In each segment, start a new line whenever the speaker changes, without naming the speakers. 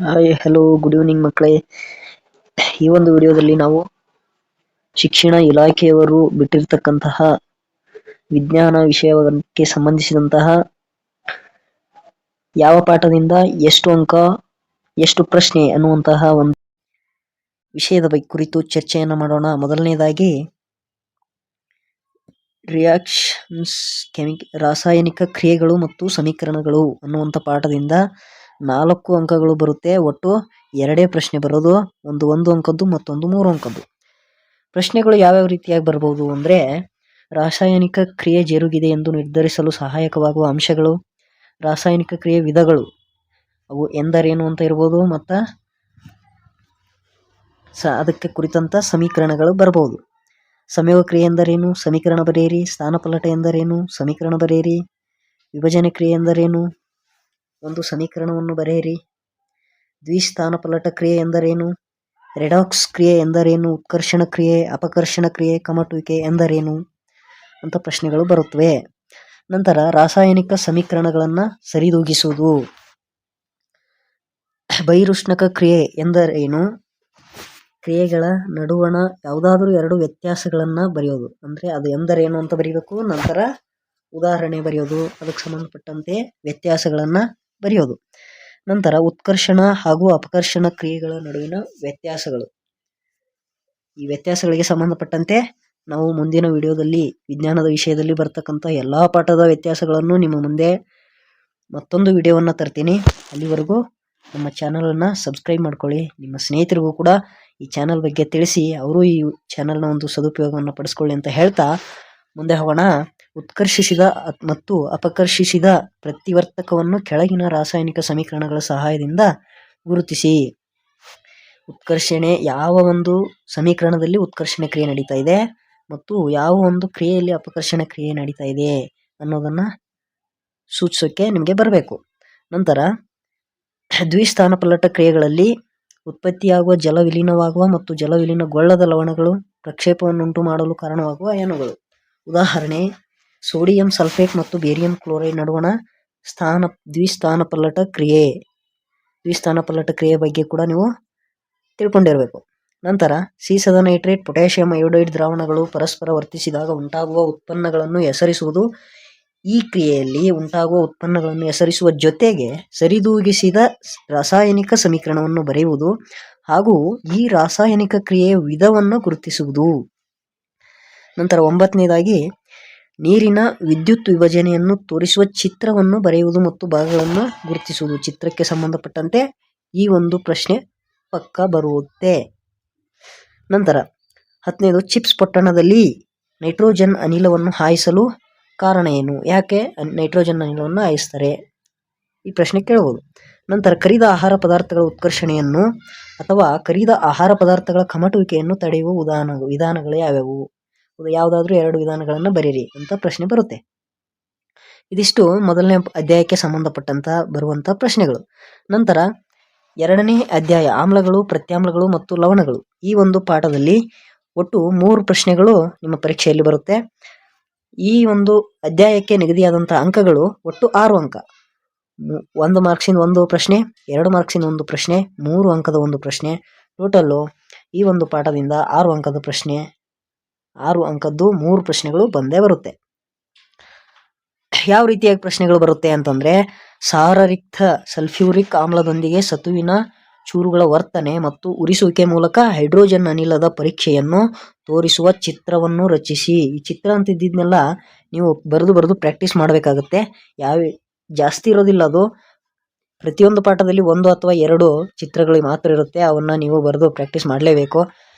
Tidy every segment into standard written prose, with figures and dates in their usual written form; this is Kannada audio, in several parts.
ಹಾಯ್ ಹಲೋ ಗುಡ್ ಈವ್ನಿಂಗ್ ಮಕ್ಕಳೇ. ಈ ಒಂದು ವಿಡಿಯೋದಲ್ಲಿ ನಾವು ಶಿಕ್ಷಣ ಇಲಾಖೆಯವರು ಬಿಟ್ಟಿರ್ತಕ್ಕಂತಹ ವಿಜ್ಞಾನ ವಿಷಯಕ್ಕೆ ಸಂಬಂಧಿಸಿದಂತಹ ಯಾವ ಪಾಠದಿಂದ ಎಷ್ಟು ಅಂಕ ಎಷ್ಟು ಪ್ರಶ್ನೆ ಅನ್ನುವಂತಹ ಒಂದು ವಿಷಯದ ಬಗ್ಗೆ ಕುರಿತು ಚರ್ಚೆಯನ್ನು ಮಾಡೋಣ. ಮೊದಲನೇದಾಗಿ ರಿಯಾಕ್ಷನ್ಸ್ ರಾಸಾಯನಿಕ ಕ್ರಿಯೆಗಳು ಮತ್ತು ಸಮೀಕರಣಗಳು ಅನ್ನುವಂಥ ಪಾಠದಿಂದ 4 ಅಂಕಗಳು ಬರುತ್ತೆ. ಒಟ್ಟು 2 ಪ್ರಶ್ನೆ ಬರೋದು, ಒಂದು 1 ಅಂಕದ್ದು ಮತ್ತೊಂದು 3 ಅಂಕದ್ದು. ಪ್ರಶ್ನೆಗಳು ಯಾವ್ಯಾವ ರೀತಿಯಾಗಿ ಬರ್ಬೋದು ಅಂದರೆ, ರಾಸಾಯನಿಕ ಕ್ರಿಯೆ ಜರುಗಿದೆ ಎಂದು ನಿರ್ಧರಿಸಲು ಸಹಾಯಕವಾಗುವ ಅಂಶಗಳು, ರಾಸಾಯನಿಕ ಕ್ರಿಯೆ ವಿಧಗಳು ಅವು ಎಂದರೇನು ಅಂತ ಇರ್ಬೋದು, ಮತ್ತು ಅದಕ್ಕೆ ಕುರಿತಂತ ಸಮೀಕರಣಗಳು ಬರ್ಬೋದು. ಸಂಯೋಗ ಕ್ರಿಯೆ ಎಂದರೇನು, ಸಮೀಕರಣ ಬರೆಯಿರಿ. ಸ್ಥಾನಪಲ್ಲಟ ಎಂದರೇನು, ಸಮೀಕರಣ ಬರೆಯಿರಿ. ವಿಭಜನೆ ಕ್ರಿಯೆ ಎಂದರೇನು, ಒಂದು ಸಮೀಕರಣವನ್ನು ಬರೆಯಿರಿ. ದ್ವಿಸ್ಥಾನಪಲ್ಲಟ ಕ್ರಿಯೆ ಎಂದರೇನು, ರೆಡಾಕ್ಸ್ ಕ್ರಿಯೆ ಎಂದರೇನು, ಉತ್ಕರ್ಷಣ ಕ್ರಿಯೆ, ಅಪಕರ್ಷಣ ಕ್ರಿಯೆ, ಕಮಟುವಿಕೆ ಎಂದರೇನು ಅಂತ ಪ್ರಶ್ನೆಗಳು ಬರುತ್ತವೆ. ನಂತರ ರಾಸಾಯನಿಕ ಸಮೀಕರಣಗಳನ್ನು ಸರಿದೂಗಿಸುವುದು. ಬಹಿರುಷ್ಣಕ ಕ್ರಿಯೆ ಎಂದರೇನು, ಕ್ರಿಯೆಗಳ ನಡುವಣ ಯಾವುದಾದ್ರೂ 2 ವ್ಯತ್ಯಾಸಗಳನ್ನು ಬರೆಯೋದು, ಅಂದರೆ ಅದು ಎಂದರೇನು ಅಂತ ಬರೀಬೇಕು. ನಂತರ ಉದಾಹರಣೆ ಬರೆಯೋದು, ಅದಕ್ಕೆ ಸಂಬಂಧಪಟ್ಟಂತೆ ವ್ಯತ್ಯಾಸಗಳನ್ನು ಬರೆಯೋದು. ನಂತರ ಉತ್ಕರ್ಷಣ ಹಾಗೂ ಅಪಕರ್ಷಣ ಕ್ರಿಯೆಗಳ ನಡುವಿನ ವ್ಯತ್ಯಾಸಗಳು. ಈ ವ್ಯತ್ಯಾಸಗಳಿಗೆ ಸಂಬಂಧಪಟ್ಟಂತೆ ನಾವು ಮುಂದಿನ ವಿಡಿಯೋದಲ್ಲಿ ವಿಜ್ಞಾನದ ವಿಷಯದಲ್ಲಿ ಬರ್ತಕ್ಕಂಥ ಎಲ್ಲ ಪಾಠದ ವ್ಯತ್ಯಾಸಗಳನ್ನು ನಿಮ್ಮ ಮುಂದೆ ಮತ್ತೊಂದು ವಿಡಿಯೋವನ್ನು ತರ್ತೀನಿ. ಅಲ್ಲಿವರೆಗೂ ನಮ್ಮ ಚಾನಲನ್ನು ಸಬ್ಸ್ಕ್ರೈಬ್ ಮಾಡ್ಕೊಳ್ಳಿ. ನಿಮ್ಮ ಸ್ನೇಹಿತರಿಗೂ ಕೂಡ ಈ ಚಾನಲ್ ಬಗ್ಗೆ ತಿಳಿಸಿ, ಅವರು ಈ ಚಾನಲ್ನ ಒಂದು ಸದುಪಯೋಗವನ್ನು ಪಡಿಸ್ಕೊಳ್ಳಿ ಅಂತ ಹೇಳ್ತಾ ಮುಂದೆ ಹೋಗೋಣ. ಉತ್ಕರ್ಷಿಸಿದ ಮತ್ತು ಅಪಕರ್ಷಿಸಿದ ಪ್ರತಿವರ್ತಕವನ್ನು ಕೆಳಗಿನ ರಾಸಾಯನಿಕ ಸಮೀಕರಣಗಳ ಸಹಾಯದಿಂದ ಗುರುತಿಸಿ. ಉತ್ಕರ್ಷಣೆ ಯಾವ ಒಂದು ಸಮೀಕರಣದಲ್ಲಿ ಉತ್ಕರ್ಷಣೆ ಕ್ರಿಯೆ ನಡೀತಾ ಇದೆ ಮತ್ತು ಯಾವ ಒಂದು ಕ್ರಿಯೆಯಲ್ಲಿ ಅಪಕರ್ಷಣ ಕ್ರಿಯೆ ನಡೀತಾ ಇದೆ ಅನ್ನೋದನ್ನು ಸೂಚಿಸೋಕ್ಕೆ ನಿಮಗೆ ಬರಬೇಕು. ನಂತರ ದ್ವಿಸ್ಥಾನಪಲ್ಲಟ ಕ್ರಿಯೆಗಳಲ್ಲಿ ಉತ್ಪತ್ತಿಯಾಗುವ ಜಲ ವಿಲೀನವಾಗುವ ಮತ್ತು ಜಲ ವಿಲೀನಗೊಳ್ಳದ ಲವಣಗಳು ಪ್ರಕ್ಷೇಪವನ್ನುಂಟು ಮಾಡಲು ಕಾರಣವಾಗುವ ಅಯಾನುಗಳು. ಉದಾಹರಣೆ, ಸೋಡಿಯಂ ಸಲ್ಫೇಟ್ ಮತ್ತು ಬೇರಿಯಂ ಕ್ಲೋರೈಡ್ ನಡುವಣ ದ್ವಿಸ್ಥಾನಪಲ್ಲಟ ಕ್ರಿಯೆ. ದ್ವಿಸ್ಥಾನಪಲ್ಲಟ ಕ್ರಿಯೆ ಬಗ್ಗೆ ಕೂಡ ನೀವು ತಿಳ್ಕೊಂಡಿರಬೇಕು. ನಂತರ ಸೀಸದ ನೈಟ್ರೇಟ್, ಪೊಟ್ಯಾಷಿಯಂ ಅಯೋಡೈಡ್ ದ್ರಾವಣಗಳು ಪರಸ್ಪರ ವರ್ತಿಸಿದಾಗ ಉಂಟಾಗುವ ಉತ್ಪನ್ನಗಳನ್ನು ಹೆಸರಿಸುವುದು. ಈ ಕ್ರಿಯೆಯಲ್ಲಿ ಉಂಟಾಗುವ ಉತ್ಪನ್ನಗಳನ್ನು ಹೆಸರಿಸುವ ಜೊತೆಗೆ ಸರಿದೂಗಿಸಿದ ರಾಸಾಯನಿಕ ಸಮೀಕರಣವನ್ನು ಬರೆಯುವುದು ಹಾಗೂ ಈ ರಾಸಾಯನಿಕ ಕ್ರಿಯೆಯ ವಿಧವನ್ನು ಗುರುತಿಸುವುದು. ನಂತರ 9ನೇದಾಗಿ ನೀರಿನ ವಿದ್ಯುತ್ ವಿಭಜನೆಯನ್ನು ತೋರಿಸುವ ಚಿತ್ರವನ್ನು ಬರೆಯುವುದು ಮತ್ತು ಭಾಗಗಳನ್ನು ಗುರುತಿಸುವುದು. ಚಿತ್ರಕ್ಕೆ ಸಂಬಂಧಪಟ್ಟಂತೆ ಈ ಒಂದು ಪ್ರಶ್ನೆ ಪಕ್ಕ ಬರುತ್ತೆ. ನಂತರ 10ನೇದು ಚಿಪ್ಸ್ ಪೊಟ್ಟಣದಲ್ಲಿ ನೈಟ್ರೋಜನ್ ಅನಿಲವನ್ನು ಹಾಯಿಸಲು ಕಾರಣ ಏನು, ಯಾಕೆ ನೈಟ್ರೋಜನ್ ಅನಿಲವನ್ನು ಹಾಯಿಸ್ತಾರೆ, ಈ ಪ್ರಶ್ನೆ ಕೇಳಬಹುದು. ನಂತರ ಕರಿದ ಆಹಾರ ಪದಾರ್ಥಗಳ ಉತ್ಕರ್ಷಣೆಯನ್ನು ಅಥವಾ ಕರಿದ ಆಹಾರ ಪದಾರ್ಥಗಳ ಕಮಟುವಿಕೆಯನ್ನು ತಡೆಯುವ ವಿಧಾನಗಳು ಯಾವ್ಯಾವು, ಯಾವುದಾದ್ರೂ 2 ವಿಧಾನಗಳನ್ನು ಬರೀರಿ ಅಂತ ಪ್ರಶ್ನೆ ಬರುತ್ತೆ. ಇದಿಷ್ಟು ಮೊದಲನೇ ಅಧ್ಯಾಯಕ್ಕೆ ಸಂಬಂಧಪಟ್ಟಂತ ಬರುವಂಥ ಪ್ರಶ್ನೆಗಳು. ನಂತರ 2ನೇ ಅಧ್ಯಾಯ ಆಮ್ಲಗಳು, ಪ್ರತ್ಯಾಮ್ಲಗಳು ಮತ್ತು ಲವಣಗಳು. ಈ ಒಂದು ಪಾಠದಲ್ಲಿ ಒಟ್ಟು 3 ಪ್ರಶ್ನೆಗಳು ನಿಮ್ಮ ಪರೀಕ್ಷೆಯಲ್ಲಿ ಬರುತ್ತೆ. ಈ ಒಂದು ಅಧ್ಯಾಯಕ್ಕೆ ನಿಗದಿಯಾದಂಥ ಅಂಕಗಳು ಒಟ್ಟು 6 ಅಂಕ. 1 ಮಾರ್ಕ್ಸಿಂದ 1 ಪ್ರಶ್ನೆ, 2 ಮಾರ್ಕ್ಸಿಂದ 1 ಪ್ರಶ್ನೆ, 3 ಅಂಕದ 1 ಪ್ರಶ್ನೆ. ಟೋಟಲ್ಲು ಈ ಒಂದು ಪಾಠದಿಂದ 6 ಅಂಕದ ಪ್ರಶ್ನೆ, 6 ಅಂಕದ್ದು 3 ಪ್ರಶ್ನೆಗಳು ಬಂದೇ ಬರುತ್ತೆ. ಯಾವ ರೀತಿಯಾಗಿ ಪ್ರಶ್ನೆಗಳು ಬರುತ್ತೆ ಅಂತಂದರೆ, ಸಾರರಿಕ್ತ ಸಲ್ಫ್ಯೂರಿಕ್ ಆಮ್ಲದೊಂದಿಗೆ ಸತುವಿನ ಚೂರುಗಳ ವರ್ತನೆ ಮತ್ತು ಉರಿಸುವಿಕೆ ಮೂಲಕ ಹೈಡ್ರೋಜನ್ ಅನಿಲದ ಪರೀಕ್ಷೆಯನ್ನು ತೋರಿಸುವ ಚಿತ್ರವನ್ನು ರಚಿಸಿ. ಈ ಚಿತ್ರ ಅಂತಿದ್ದನ್ನೆಲ್ಲ ನೀವು ಬರೆದು ಪ್ರಾಕ್ಟೀಸ್ ಮಾಡಬೇಕಾಗುತ್ತೆ. ಜಾಸ್ತಿ ಇರೋದಿಲ್ಲ, ಅದು ಪ್ರತಿಯೊಂದು ಪಾಠದಲ್ಲಿ 1 ಅಥವಾ 2 ಚಿತ್ರಗಳು ಮಾತ್ರ ಇರುತ್ತೆ. ಅವನ್ನ ನೀವು ಬರೆದು ಪ್ರಾಕ್ಟೀಸ್ ಮಾಡಲೇಬೇಕು,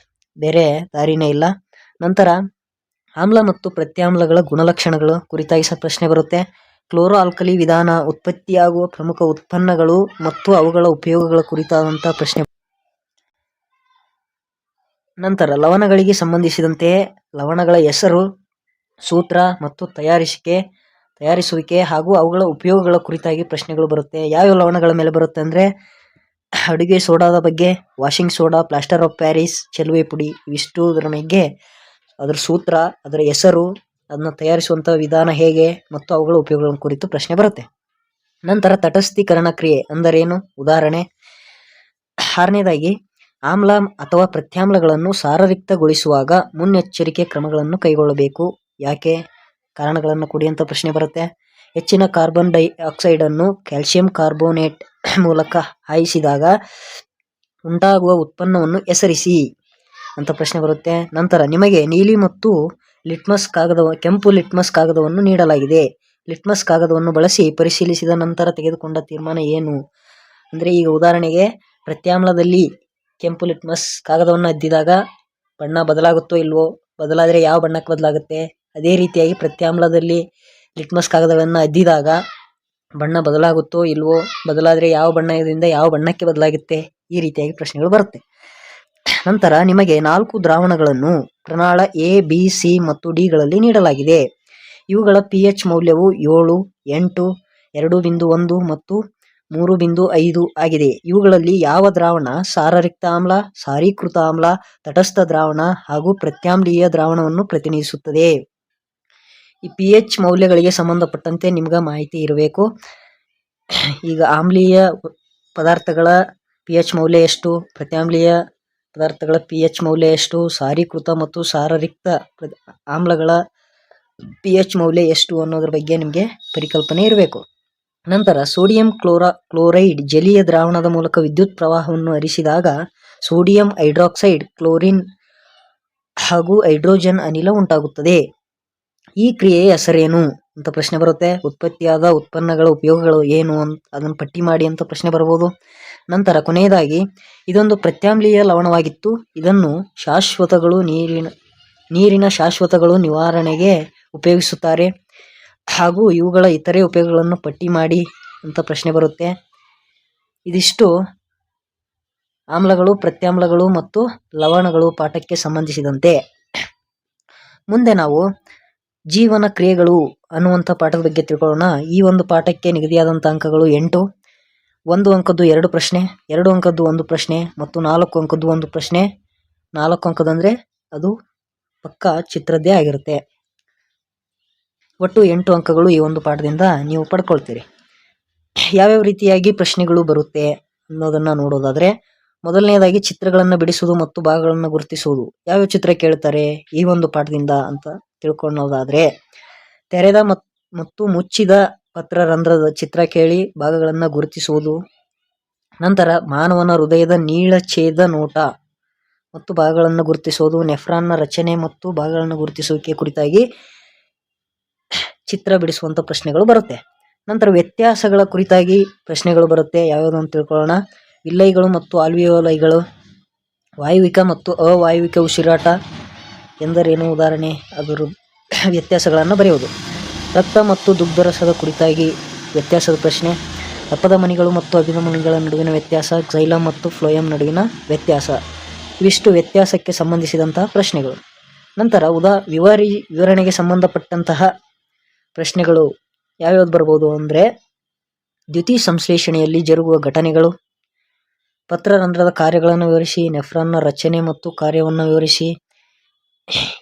ಬೇರೆ ದಾರಿನೇ ಇಲ್ಲ. ನಂತರ ಆಮ್ಲ ಮತ್ತು ಪ್ರತ್ಯಾಮ್ಲಗಳ ಗುಣಲಕ್ಷಣಗಳು ಕುರಿತಾಗಿ ಪ್ರಶ್ನೆ ಬರುತ್ತೆ. ಕ್ಲೋರೋ ಆಲ್ಕಲಿ ವಿಧಾನ, ಉತ್ಪತ್ತಿಯಾಗುವ ಪ್ರಮುಖ ಉತ್ಪನ್ನಗಳು ಮತ್ತು ಅವುಗಳ ಉಪಯೋಗಗಳ ಕುರಿತಾದಂಥ ಪ್ರಶ್ನೆ. ನಂತರ ಲವಣಗಳಿಗೆ ಸಂಬಂಧಿಸಿದಂತೆ ಲವಣಗಳ ಹೆಸರು, ಸೂತ್ರ ಮತ್ತು ತಯಾರಿಸುವಿಕೆ ಹಾಗೂ ಅವುಗಳ ಉಪಯೋಗಗಳ ಕುರಿತಾಗಿ ಪ್ರಶ್ನೆಗಳು ಬರುತ್ತೆ. ಯಾವ್ಯಾವ ಲವಣಗಳ ಮೇಲೆ ಬರುತ್ತೆ ಅಂದರೆ, ಅಡುಗೆ ಸೋಡಾದ ಬಗ್ಗೆ, washing soda, plaster of Paris, ಚೆಲುವೆ ಪುಡಿ, ಇವಿಷ್ಟುದರ ಬಗ್ಗೆ ಅದರ ಸೂತ್ರ, ಅದರ ಹೆಸರು, ಅದನ್ನು ತಯಾರಿಸುವಂಥ ವಿಧಾನ ಹೇಗೆ ಮತ್ತು ಅವುಗಳ ಉಪಯೋಗಗಳ ಕುರಿತು ಪ್ರಶ್ನೆ ಬರುತ್ತೆ. ನಂತರ ತಟಸ್ಥೀಕರಣ ಕ್ರಿಯೆ ಅಂದರೇನು, ಉದಾಹರಣೆ. ಆರನೇದಾಗಿ ಆಮ್ಲ ಅಥವಾ ಪ್ರತ್ಯಾಮ್ಲಗಳನ್ನು ಸಾರರಿಕ್ತಗೊಳಿಸುವಾಗ ಮುನ್ನೆಚ್ಚರಿಕೆ ಕ್ರಮಗಳನ್ನು ಕೈಗೊಳ್ಳಬೇಕು. ಯಾಕೆ? ಕಾರಣಗಳನ್ನು ಕೊಡಿ ಅಂತ ಪ್ರಶ್ನೆ ಬರುತ್ತೆ. ಹೆಚ್ಚಿನ ಕಾರ್ಬನ್ ಡೈಆಕ್ಸೈಡ್ ಅನ್ನು ಕ್ಯಾಲ್ಸಿಯಂ ಕಾರ್ಬೋನೇಟ್ ಮೂಲಕ ಹಾಯಿಸಿದಾಗ ಉಂಟಾಗುವ ಉತ್ಪನ್ನವನ್ನು ಹೆಸರಿಸಿ ಅಂತ ಪ್ರಶ್ನೆ ಬರುತ್ತೆ. ನಂತರ ನಿಮಗೆ ನೀಲಿ ಮತ್ತು ಕೆಂಪು ಲಿಟ್ಮಸ್ ಕಾಗದವನ್ನು ನೀಡಲಾಗಿದೆ. ಲಿಟ್ಮಸ್ ಕಾಗದವನ್ನು ಬಳಸಿ ಪರಿಶೀಲಿಸಿದ ನಂತರ ತೆಗೆದುಕೊಂಡ ತೀರ್ಮಾನ ಏನು? ಅಂದರೆ ಈಗ ಉದಾಹರಣೆಗೆ ಪ್ರತ್ಯಾಮ್ಲದಲ್ಲಿ ಕೆಂಪು ಲಿಟ್ಮಸ್ ಕಾಗದವನ್ನು ಅದ್ದಿದಾಗ ಬಣ್ಣ ಬದಲಾಗುತ್ತೋ ಇಲ್ವೋ, ಬದಲಾದರೆ ಯಾವ ಬಣ್ಣಕ್ಕೆ ಬದಲಾಗುತ್ತೆ? ಅದೇ ರೀತಿಯಾಗಿ ಪ್ರತ್ಯಾಮ್ಲದಲ್ಲಿ ಲಿಟ್ಮಸ್ ಕಾಗದವನ್ನು ಅದ್ದಿದಾಗ ಬಣ್ಣ ಬದಲಾಗುತ್ತೋ ಇಲ್ವೋ, ಬದಲಾದರೆ ಯಾವ ಬಣ್ಣದಿಂದ ಯಾವ ಬಣ್ಣಕ್ಕೆ ಬದಲಾಗುತ್ತೆ? ಈ ರೀತಿಯಾಗಿ ಪ್ರಶ್ನೆಗಳು ಬರುತ್ತೆ. ನಂತರ ನಿಮಗೆ 4 ದ್ರಾವಣಗಳನ್ನು ಪ್ರಮಾಣ ಎ, ಬಿ, ಸಿ ಮತ್ತು ಡಿಗಳಲ್ಲಿ ನೀಡಲಾಗಿದೆ. ಇವುಗಳ pH ಮೌಲ್ಯವು 7, 8, 2.1 ಮತ್ತು 3.5 ಆಗಿದೆ. ಇವುಗಳಲ್ಲಿ ಯಾವ ದ್ರಾವಣ ಸಾರರಿಕ್ತ ಆಮ್ಲ, ಸಾರೀಕೃತ ಆಮ್ಲ, ತಟಸ್ಥ ದ್ರಾವಣ ಹಾಗೂ ಪ್ರತ್ಯಾಮ್ಲೀಯ ದ್ರಾವಣವನ್ನು ಪ್ರತಿನಿಧಿಸುತ್ತದೆ? ಈ pH ಮೌಲ್ಯಗಳಿಗೆ ಸಂಬಂಧಪಟ್ಟಂತೆ ನಿಮ್ಗೆ ಮಾಹಿತಿ ಇರಬೇಕು. ಈಗ ಆಮ್ಲೀಯ ಪದಾರ್ಥಗಳ pH ಮೌಲ್ಯ ಎಷ್ಟು, ಪ್ರತ್ಯಾಮ್ಲೀಯ ಪದಾರ್ಥಗಳ pH ಮೌಲ್ಯ ಎಷ್ಟು, ಸಾರೀಕೃತ ಮತ್ತು ಸಾರರಿಕ್ತ ಆಮ್ಲಗಳ pH ಮೌಲ್ಯ ಎಷ್ಟು ಅನ್ನೋದ್ರ ಬಗ್ಗೆ ನಿಮಗೆ ಪರಿಕಲ್ಪನೆ ಇರಬೇಕು. ನಂತರ ಸೋಡಿಯಂ ಕ್ಲೋರೈಡ್ ಜಲೀಯ ದ್ರಾವಣದ ಮೂಲಕ ವಿದ್ಯುತ್ ಪ್ರವಾಹವನ್ನು ಹರಿಸಿದಾಗ ಸೋಡಿಯಂ ಹೈಡ್ರಾಕ್ಸೈಡ್, ಕ್ಲೋರಿನ್ ಹಾಗೂ ಹೈಡ್ರೋಜನ್ ಅನಿಲ ಉಂಟಾಗುತ್ತದೆ. ಈ ಕ್ರಿಯೆಯ ಹೆಸರೇನು ಅಂತ ಪ್ರಶ್ನೆ ಬರುತ್ತೆ. ಉತ್ಪತ್ತಿಯಾದ ಉತ್ಪನ್ನಗಳ ಉಪಯೋಗಗಳು ಏನು ಅಂತ ಅದನ್ನು ಪಟ್ಟಿ ಮಾಡಿ ಅಂತ ಪ್ರಶ್ನೆ ಬರಬಹುದು. ನಂತರ ಕೊನೆಯದಾಗಿ ಇದೊಂದು ಪ್ರತ್ಯಾಮ್ಲೀಯ ಲವಣವಾಗಿತ್ತು. ಇದನ್ನು ನೀರಿನ ಶಾಶ್ವತಗಳು ನಿವಾರಣೆಗೆ ಉಪಯೋಗಿಸುತ್ತಾರೆ ಹಾಗೂ ಇವುಗಳ ಇತರೆ ಉಪಯೋಗಗಳನ್ನು ಪಟ್ಟಿ ಮಾಡಿ ಅಂತ ಪ್ರಶ್ನೆ ಬರುತ್ತೆ. ಇದಿಷ್ಟು ಆಮ್ಲಗಳು, ಪ್ರತ್ಯಾಮ್ಲಗಳು ಮತ್ತು ಲವಣಗಳು ಪಾಠಕ್ಕೆ ಸಂಬಂಧಿಸಿದಂತೆ. ಮುಂದೆ ನಾವು ಜೀವನ ಕ್ರಿಯೆಗಳು ಅನ್ನುವಂಥ ಪಾಠದ ಬಗ್ಗೆ ತಿಳ್ಕೊಳ್ಳೋಣ. ಈ ಒಂದು ಪಾಠಕ್ಕೆ ನಿಗದಿಯಾದಂಥ ಅಂಕಗಳು 8. 1 ಅಂಕದ್ದು 2 ಪ್ರಶ್ನೆ, 2 ಅಂಕದ್ದು 1 ಪ್ರಶ್ನೆ ಮತ್ತು 4 ಅಂಕದ್ದು 1 ಪ್ರಶ್ನೆ. 4 ಅಂಕದಂದರೆ ಅದು ಪಕ್ಕಾ ಚಿತ್ರದ್ದೇ ಆಗಿರುತ್ತೆ. ಒಟ್ಟು 8 ಅಂಕಗಳು ಈ ಒಂದು ಪಾಠದಿಂದ ನೀವು ಪಡ್ಕೊಳ್ತೀರಿ. ಯಾವ್ಯಾವ ರೀತಿಯಾಗಿ ಪ್ರಶ್ನೆಗಳು ಬರುತ್ತೆ ಅನ್ನೋದನ್ನು ನೋಡೋದಾದರೆ, ಮೊದಲನೇದಾಗಿ ಚಿತ್ರಗಳನ್ನು ಬಿಡಿಸುವುದು ಮತ್ತು ಭಾಗಗಳನ್ನು ಗುರುತಿಸುವುದು. ಯಾವ್ಯಾವ ಚಿತ್ರ ಕೇಳ್ತಾರೆ ಈ ಒಂದು ಪಾಠದಿಂದ ಅಂತ ತಿಳ್ಕೊಳ್ಳೋದಾದರೆ, ತೆರೆದ ಮತ್ತು ಮುಚ್ಚಿದ ಪತ್ರರಂಧ್ರದ ಚಿತ್ರ ಕೇಳಿ ಭಾಗಗಳನ್ನು ಗುರುತಿಸುವುದು. ನಂತರ ಮಾನವನ ಹೃದಯದ ನೀಳಛೇದ ನೋಟ ಮತ್ತು ಭಾಗಗಳನ್ನು ಗುರುತಿಸುವುದು. ನೆಫ್ರಾನ್ನ ರಚನೆ ಮತ್ತು ಭಾಗಗಳನ್ನು ಗುರುತಿಸುವಿಕೆ ಕುರಿತಾಗಿ ಚಿತ್ರ ಬಿಡಿಸುವಂಥ ಪ್ರಶ್ನೆಗಳು ಬರುತ್ತೆ. ನಂತರ ವ್ಯತ್ಯಾಸಗಳ ಕುರಿತಾಗಿ ಪ್ರಶ್ನೆಗಳು ಬರುತ್ತೆ. ಯಾವ್ಯಾವುದು ಅಂತ ತಿಳ್ಕೊಳ್ಳೋಣ. ವಿಲ್ಲೈಗಳು ಮತ್ತು ಆಲ್ವಿಯೋಲೈಗಳು, ವಾಯುವಿಕ ಮತ್ತು ಅವಾಯುವಿಕ ಉಸಿರಾಟ ಎಂದರೇನು, ಉದಾಹರಣೆ, ಅದರ ವ್ಯತ್ಯಾಸಗಳನ್ನು ಬರೆಯುವುದು. ರಕ್ತ ಮತ್ತು ದುಗ್ಧರಸದ ಕುರಿತಾಗಿ ವ್ಯತ್ಯಾಸದ ಪ್ರಶ್ನೆ. ಅಪದ ಮಣಿಗಳು ಮತ್ತು ಅಭಿದ ಮಣಿಗಳ ನಡುವಿನ ವ್ಯತ್ಯಾಸ, ಝೈಲಮ್ ಮತ್ತು ಫ್ಲೋಯಂ ನಡುವಿನ ವ್ಯತ್ಯಾಸ. ಇವಿಷ್ಟು ವ್ಯತ್ಯಾಸಕ್ಕೆ ಸಂಬಂಧಿಸಿದಂತಹ ಪ್ರಶ್ನೆಗಳು. ನಂತರ ವಿವರಣೆಗೆ ಸಂಬಂಧಪಟ್ಟಂತಹ ಪ್ರಶ್ನೆಗಳು ಯಾವ್ಯಾವ್ದು ಬರ್ಬೋದು ಅಂದರೆ, ದ್ಯುತಿ ಸಂಶ್ಲೇಷಣೆಯಲ್ಲಿ ಜರುಗುವ ಘಟನೆಗಳು, ಪತ್ರರಂಧ್ರದ ಕಾರ್ಯಗಳನ್ನು ವಿವರಿಸಿ, ನೆಫ್ರಾನ್ನ ರಚನೆ ಮತ್ತು ಕಾರ್ಯವನ್ನು ವಿವರಿಸಿ,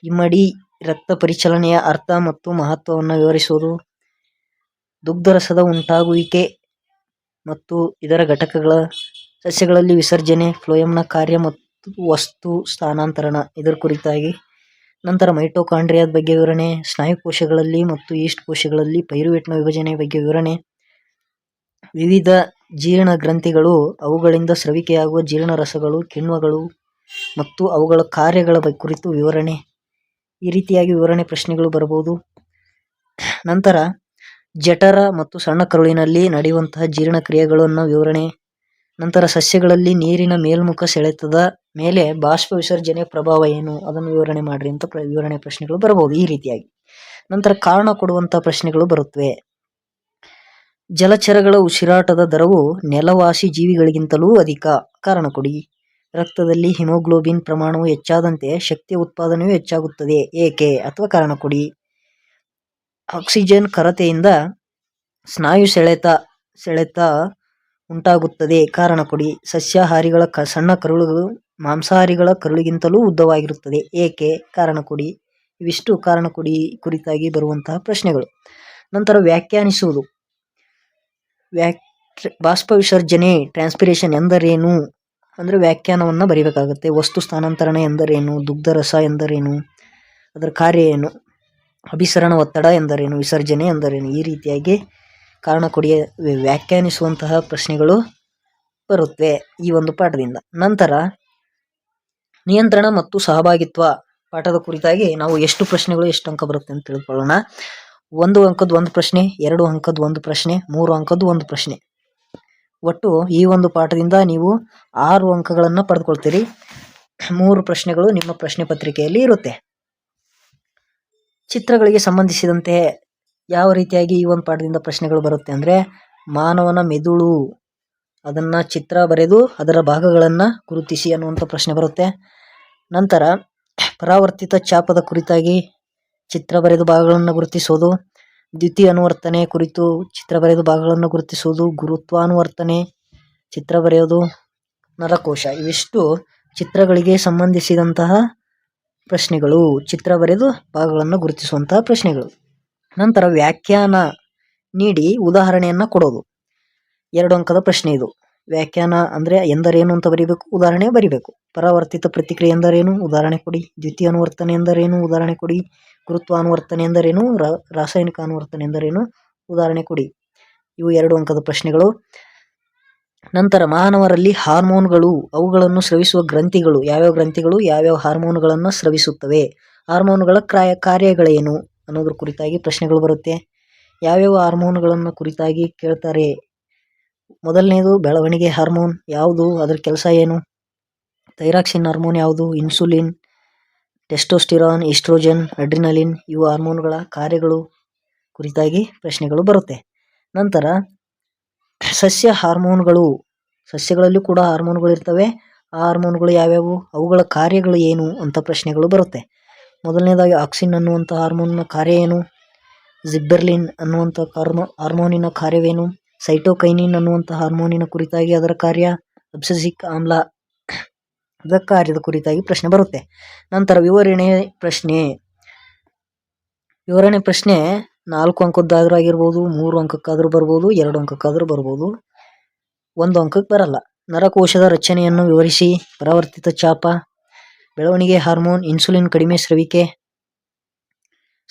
ಇಮ್ಮಡಿ ರಕ್ತ ಪರಿಚಲನೆಯ ಅರ್ಥ ಮತ್ತು ಮಹತ್ವವನ್ನು ವಿವರಿಸುವುದು, ದುಗ್ಧರಸದ ಉಂಟಾಗುವಿಕೆ ಮತ್ತು ಇದರ ಘಟಕಗಳ, ಸಸ್ಯಗಳಲ್ಲಿ ವಿಸರ್ಜನೆ, ಫ್ಲೋಯಂನ ಕಾರ್ಯ ಮತ್ತು ವಸ್ತು ಸ್ಥಾನಾಂತರಣ ಇದರ ಕುರಿತಾಗಿ. ನಂತರ ಮೈಟೋಕಾಂಡ್ರಿಯಾದ ಬಗ್ಗೆ ವಿವರಣೆ, ಸ್ನಾಯುಕೋಶಗಳಲ್ಲಿ ಮತ್ತು ಈಸ್ಟ್ ಕೋಶಗಳಲ್ಲಿ ಪೈರುವೇಟ್ನ ವಿಭಜನೆ ಬಗ್ಗೆ ವಿವರಣೆ, ವಿವಿಧ ಜೀರ್ಣ ಗ್ರಂಥಿಗಳು, ಅವುಗಳಿಂದ ಸ್ರವಿಕೆಯಾಗುವ ಜೀರ್ಣರಸಗಳು, ಕಿಣ್ವಗಳು ಮತ್ತು ಅವುಗಳ ಕಾರ್ಯಗಳ ಕುರಿತು ವಿವರಣೆ. ಈ ರೀತಿಯಾಗಿ ವಿವರಣೆ ಪ್ರಶ್ನೆಗಳು ಬರಬಹುದು. ನಂತರ ಜಠರ ಮತ್ತು ಸಣ್ಣ ಕರುಳಿನಲ್ಲಿ ನಡೆಯುವಂತಹ ಜೀರ್ಣಕ್ರಿಯೆಗಳನ್ನು ವಿವರಣೆ. ನಂತರ ಸಸ್ಯಗಳಲ್ಲಿ ನೀರಿನ ಮೇಲ್ಮುಖ ಸೆಳೆತದ ಮೇಲೆ ಬಾಷ್ಪ ವಿಸರ್ಜನೆ ಪ್ರಭಾವ ಏನು, ಅದನ್ನು ವಿವರಣೆ ಮಾಡ್ರಿ ಅಂತ ವಿವರಣೆ ಪ್ರಶ್ನೆಗಳು ಬರಬಹುದು. ಈ ರೀತಿಯಾಗಿ ನಂತರ ಕಾರಣ ಕೊಡುವಂಥ ಪ್ರಶ್ನೆಗಳು ಬರುತ್ತವೆ. ಜಲಚರಗಳ ಉಸಿರಾಟದ ದರವು ನೆಲವಾಸಿ ಜೀವಿಗಳಿಗಿಂತಲೂ ಅಧಿಕ, ಕಾರಣ ಕೊಡಿ. ರಕ್ತದಲ್ಲಿ ಹಿಮೋಗ್ಲೋಬಿನ್ ಪ್ರಮಾಣವು ಹೆಚ್ಚಾದಂತೆ ಶಕ್ತಿಯ ಉತ್ಪಾದನೆಯೂ ಹೆಚ್ಚಾಗುತ್ತದೆ, ಏಕೆ ಅಥವಾ ಕಾರಣ ಕೊಡಿ. ಆಕ್ಸಿಜನ್ ಕೊರತೆಯಿಂದ ಸ್ನಾಯು ಸೆಳೆತ ಉಂಟಾಗುತ್ತದೆ, ಕಾರಣ ಕೊಡಿ. ಸಸ್ಯಾಹಾರಿಗಳ ಸಣ್ಣ ಕರುಳುಗಳು ಮಾಂಸಾಹಾರಿಗಳ ಕರುಳಿಗಿಂತಲೂ ಉದ್ದವಾಗಿರುತ್ತದೆ, ಏಕೆ, ಕಾರಣ ಕೊಡಿ. ಇವಿಷ್ಟು ಕಾರಣ ಕೊಡಿ ಕುರಿತಾಗಿ ಬರುವಂತಹ ಪ್ರಶ್ನೆಗಳು. ನಂತರ ವ್ಯಾಖ್ಯಾನಿಸುವುದು. ಬಾಷ್ಪ ವಿಸರ್ಜನೆ ಟ್ರಾನ್ಸ್ಪಿರೇಷನ್ ಎಂದರೇನು ಅಂದರೆ ವ್ಯಾಖ್ಯಾನವನ್ನು ಬರೀಬೇಕಾಗುತ್ತೆ. ವಸ್ತು ಸ್ಥಾನಾಂತರಣ ಎಂದರೇನು, ದುಗ್ಧರಸ ಎಂದರೇನು, ಅದರ ಕಾರ್ಯ ಏನು, ಅಭಿಸರಣ ಒತ್ತಡ ಎಂದರೇನು, ವಿಸರ್ಜನೆ ಎಂದರೇನು, ಈ ರೀತಿಯಾಗಿ ಕಾರಣ ಕೊಡಿಯ ವ್ಯಾಖ್ಯಾನಿಸುವಂತಹ ಪ್ರಶ್ನೆಗಳು ಬರುತ್ತವೆ ಈ ಒಂದು ಪಾಠದಿಂದ. ನಂತರ ನಿಯಂತ್ರಣ ಮತ್ತು ಸಹಭಾಗಿತ್ವ ಪಾಠದ ಕುರಿತಾಗಿ ನಾವು ಎಷ್ಟು ಪ್ರಶ್ನೆಗಳು ಎಷ್ಟು ಅಂಕ ಬರುತ್ತೆ ಅಂತ ತಿಳ್ಕೊಳ್ಳೋಣ. 1 ಅಂಕದ 1 ಪ್ರಶ್ನೆ, 2 ಅಂಕದ 1 ಪ್ರಶ್ನೆ, 3 ಅಂಕದ 1 ಪ್ರಶ್ನೆ. ಒಟ್ಟು ಈ ಒಂದು ಪಾಠದಿಂದ ನೀವು 6 ಅಂಕಗಳನ್ನು ಪಡೆದುಕೊಳ್ತೀರಿ. 3 ಪ್ರಶ್ನೆಗಳು ನಿಮ್ಮ ಪ್ರಶ್ನೆ ಪತ್ರಿಕೆಯಲ್ಲಿ ಇರುತ್ತೆ. ಚಿತ್ರಗಳಿಗೆ ಸಂಬಂಧಿಸಿದಂತೆ ಯಾವ ರೀತಿಯಾಗಿ ಈ ಒಂದು ಪಾಠದಿಂದ ಪ್ರಶ್ನೆಗಳು ಬರುತ್ತೆ ಅಂದರೆ, ಮಾನವನ ಮೆದುಳು ಅದನ್ನು ಚಿತ್ರ ಬರೆದು ಅದರ ಭಾಗಗಳನ್ನು ಗುರುತಿಸಿ ಅನ್ನುವಂಥ ಪ್ರಶ್ನೆ ಬರುತ್ತೆ. ನಂತರ ಪರಾವರ್ತಿತ ಚಾಪದ ಕುರಿತಾಗಿ ಚಿತ್ರ ಬರೆದು ಭಾಗಗಳನ್ನು ಗುರುತಿಸೋದು, ದ್ವಿತೀಯ ಅನುವರ್ತನೆ ಕುರಿತು ಚಿತ್ರ ಬರೆದು ಭಾಗಗಳನ್ನು ಗುರುತಿಸುವುದು, ಗುರುತ್ವಾನುವರ್ತನೆ ಚಿತ್ರ ಬರೆಯೋದು, ನರಕೋಶ, ಇವಿಷ್ಟು ಚಿತ್ರಗಳಿಗೆ ಸಂಬಂಧಿಸಿದಂತಹ ಪ್ರಶ್ನೆಗಳು, ಚಿತ್ರ ಬರೆದು ಭಾಗಗಳನ್ನು ಗುರುತಿಸುವಂತಹ ಪ್ರಶ್ನೆಗಳು. ನಂತರ ವ್ಯಾಖ್ಯಾನ ನೀಡಿ ಉದಾಹರಣೆಯನ್ನು ಕೊಡೋದು, 2 ಅಂಕದ ಪ್ರಶ್ನೆ ಇದು. ವ್ಯಾಖ್ಯಾನ ಅಂದರೆ ಎಂದರೇನು ಅಂತ ಬರೀಬೇಕು, ಉದಾಹರಣೆ ಬರೀಬೇಕು. ಪರಾವರ್ತಿತ ಪ್ರತಿಕ್ರಿಯೆ ಎಂದರೇನು, ಉದಾಹರಣೆ ಕೊಡಿ. ದ್ವಿತೀಯ ಅನುವರ್ತನೆ ಎಂದರೇನು, ಉದಾಹರಣೆ ಕೊಡಿ. ಗುರುತ್ವಾನುವರ್ತನೆ ಎಂದರೇನು, ರಾಸಾಯನಿಕ ಅನುವರ್ತನೆ ಎಂದರೇನು, ಉದಾಹರಣೆ ಕೊಡಿ. ಇವು 2 ಅಂಕದ ಪ್ರಶ್ನೆಗಳು. ನಂತರ ಮಾನವರಲ್ಲಿ ಹಾರ್ಮೋನ್ಗಳು, ಅವುಗಳನ್ನು ಸ್ರವಿಸುವ ಗ್ರಂಥಿಗಳು, ಯಾವ್ಯಾವ ಗ್ರಂಥಿಗಳು ಯಾವ್ಯಾವ ಹಾರ್ಮೋನ್ಗಳನ್ನು ಸ್ರವಿಸುತ್ತವೆ, ಹಾರ್ಮೋನ್ಗಳ ಕಾರ್ಯಗಳೇನು ಅನ್ನೋದ್ರ ಕುರಿತಾಗಿ ಪ್ರಶ್ನೆಗಳು ಬರುತ್ತೆ. ಯಾವ್ಯಾವ ಹಾರ್ಮೋನ್ಗಳನ್ನು ಕುರಿತಾಗಿ ಕೇಳ್ತಾರೆ. ಮೊದಲನೇದು ಬೆಳವಣಿಗೆ ಹಾರ್ಮೋನ್ ಯಾವುದು, ಅದರ ಕೆಲಸ ಏನು. ಥೈರಾಕ್ಸಿನ್ ಹಾರ್ಮೋನ್ ಯಾವುದು, ಇನ್ಸುಲಿನ್, ಟೆಸ್ಟೋಸ್ಟಿರಾನ್, ಈಸ್ಟ್ರೋಜನ್, ಅಡ್ರಿನಲಿನ್, ಇವು ಹಾರ್ಮೋನ್ಗಳ ಕಾರ್ಯಗಳು ಕುರಿತಾಗಿ ಪ್ರಶ್ನೆಗಳು ಬರುತ್ತೆ. ನಂತರ ಸಸ್ಯ ಹಾರ್ಮೋನ್ಗಳು, ಸಸ್ಯಗಳಲ್ಲಿ ಕೂಡ ಹಾರ್ಮೋನ್ಗಳು ಇರ್ತವೆ. ಆ ಹಾರ್ಮೋನ್ಗಳು ಯಾವ್ಯಾವು, ಅವುಗಳ ಕಾರ್ಯಗಳು ಏನು ಅಂತ ಪ್ರಶ್ನೆಗಳು ಬರುತ್ತೆ. ಮೊದಲನೇದಾಗಿ ಆಕ್ಸಿನ್ ಅನ್ನುವಂಥ ಹಾರ್ಮೋನ್ನ ಕಾರ್ಯ ಏನು, ಜಿಬ್ಬೆರ್ಲಿನ್ ಅನ್ನುವಂಥ ಹಾರ್ಮೋನಿನ ಕಾರ್ಯವೇನು, ಸೈಟೋಕೈನಿನ್ ಅನ್ನುವಂಥ ಹಾರ್ಮೋನಿನ ಕುರಿತಾಗಿ ಅದರ ಕಾರ್ಯ, ಅಬ್ಸಸಿಕ್ ಆಮ್ಲ ಅದರ ಕಾರ್ಯದ ಕುರಿತಾಗಿ ಪ್ರಶ್ನೆ ಬರುತ್ತೆ. ನಂತರ ವಿವರಣೆ ಪ್ರಶ್ನೆ 4 ಅಂಕದ್ದಾದ್ರೂ ಆಗಿರ್ಬೋದು, 3 ಅಂಕಕ್ಕಾದ್ರೂ ಬರ್ಬೋದು, 2 ಅಂಕಕ್ಕಾದ್ರೂ ಬರ್ಬೋದು, 1 ಅಂಕಕ್ಕೆ ಬರಲ್ಲ. ನರಕೋಶದ ರಚನೆಯನ್ನು ವಿವರಿಸಿ, ಪರಾವರ್ತಿತ ಚಾಪ, ಬೆಳವಣಿಗೆ ಹಾರ್ಮೋನ್, ಇನ್ಸುಲಿನ್ ಕಡಿಮೆ ಸ್ರವಿಕೆ,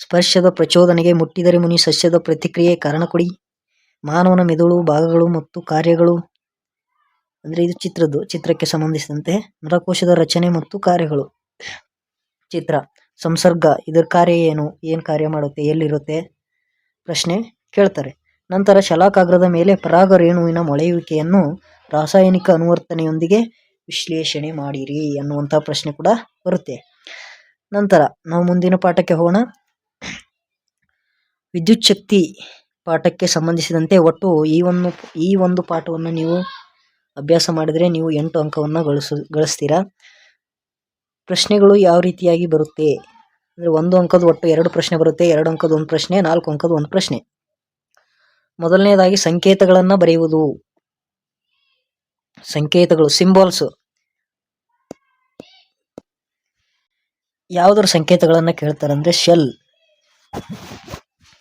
ಸ್ಪರ್ಶದ ಪ್ರಚೋದನೆಗೆ ಮುಟ್ಟಿದರೆ ಮುನಿ ಸಸ್ಯದ ಪ್ರತಿಕ್ರಿಯೆ, ಕಾರಣ ಕೊಡಿ. ಮಾನವನ ಮೆದುಳು ಭಾಗಗಳು ಮತ್ತು ಕಾರ್ಯಗಳು, ಅಂದರೆ ಇದು ಚಿತ್ರಕ್ಕೆ ಸಂಬಂಧಿಸಿದಂತೆ ನರಕೋಶದ ರಚನೆ ಮತ್ತು ಕಾರ್ಯಗಳು. ಚಿತ್ರ ಸಂಸರ್ಗ, ಇದರ ಕಾರ್ಯ ಏನು ಕಾರ್ಯ ಮಾಡುತ್ತೆ, ಎಲ್ಲಿರುತ್ತೆ ಪ್ರಶ್ನೆ ಕೇಳ್ತಾರೆ. ನಂತರ ಶಲಾಕಾಗ್ರದ ಮೇಲೆ ಪರಾಗ ರೇಣುವಿನ ಮೊಳೆಯುವಿಕೆಯನ್ನು ರಾಸಾಯನಿಕ ಅನುವರ್ತನೆಯೊಂದಿಗೆ ವಿಶ್ಲೇಷಣೆ ಮಾಡಿರಿ ಅನ್ನುವಂಥ ಪ್ರಶ್ನೆ ಕೂಡ ಬರುತ್ತೆ. ನಂತರ ನಾವು ಮುಂದಿನ ಪಾಠಕ್ಕೆ ಹೋಗೋಣ. ವಿದ್ಯುತ್ ಶಕ್ತಿ ಪಾಠಕ್ಕೆ ಸಂಬಂಧಿಸಿದಂತೆ ಒಟ್ಟು ಈ ಒಂದು ಪಾಠವನ್ನು ನೀವು ಅಭ್ಯಾಸ ಮಾಡಿದರೆ ನೀವು 8 ಅಂಕವನ್ನು ಗಳಿಸ್ತೀರಾ. ಪ್ರಶ್ನೆಗಳು ಯಾವ ರೀತಿಯಾಗಿ ಬರುತ್ತೆ ಅಂದರೆ 1 ಅಂಕದ ಒಟ್ಟು 2 ಪ್ರಶ್ನೆ ಬರುತ್ತೆ, 2 ಅಂಕದ 1 ಪ್ರಶ್ನೆ, 4 ಅಂಕದ 1 ಪ್ರಶ್ನೆ. ಮೊದಲನೇದಾಗಿ ಸಂಕೇತಗಳನ್ನು ಬರೆಯುವುದು. ಸಂಕೇತಗಳು, ಸಿಂಬಾಲ್ಸ್, ಯಾವುದರ ಸಂಕೇತಗಳನ್ನು ಕೇಳ್ತಾರೆ ಅಂದರೆ cell,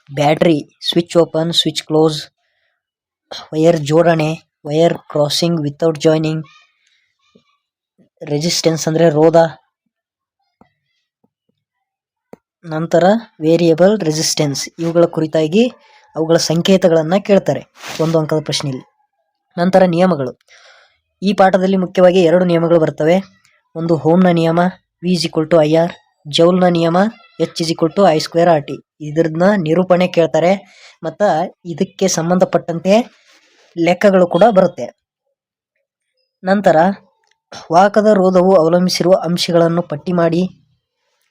battery, switch open, switch close, wire ಜೋಡಣೆ, wire crossing without joining, resistance ಅಂದರೆ ರೋಧ. ನಂತರ ವೇರಿಯಬಲ್ ರೆಸಿಸ್ಟೆನ್ಸ್, ಇವುಗಳ ಕುರಿತಾಗಿ ಅವುಗಳ ಸಂಕೇತಗಳನ್ನು ಕೇಳ್ತಾರೆ 1 ಅಂಕದ ಪ್ರಶ್ನೆಯಲ್ಲಿ. ನಂತರ ನಿಯಮಗಳು. ಈ ಪಾಠದಲ್ಲಿ ಮುಖ್ಯವಾಗಿ 2 ನಿಯಮಗಳು ಬರ್ತವೆ. ಒಂದು ಓಮ್ನ ನಿಯಮ V=IR, ಜೌಲ್ನ ನಿಯಮ H=I²RT. ಇದನ್ನ ನಿರೂಪಣೆ ಕೇಳ್ತಾರೆ ಮತ್ತು ಇದಕ್ಕೆ ಸಂಬಂಧಪಟ್ಟಂತೆ ಲೆಕ್ಕಗಳು ಕೂಡ ಬರುತ್ತೆ. ನಂತರ ವಾಹಕದ ರೋಧವು ಅವಲಂಬಿಸಿರುವ ಅಂಶಗಳನ್ನು ಪಟ್ಟಿ ಮಾಡಿ,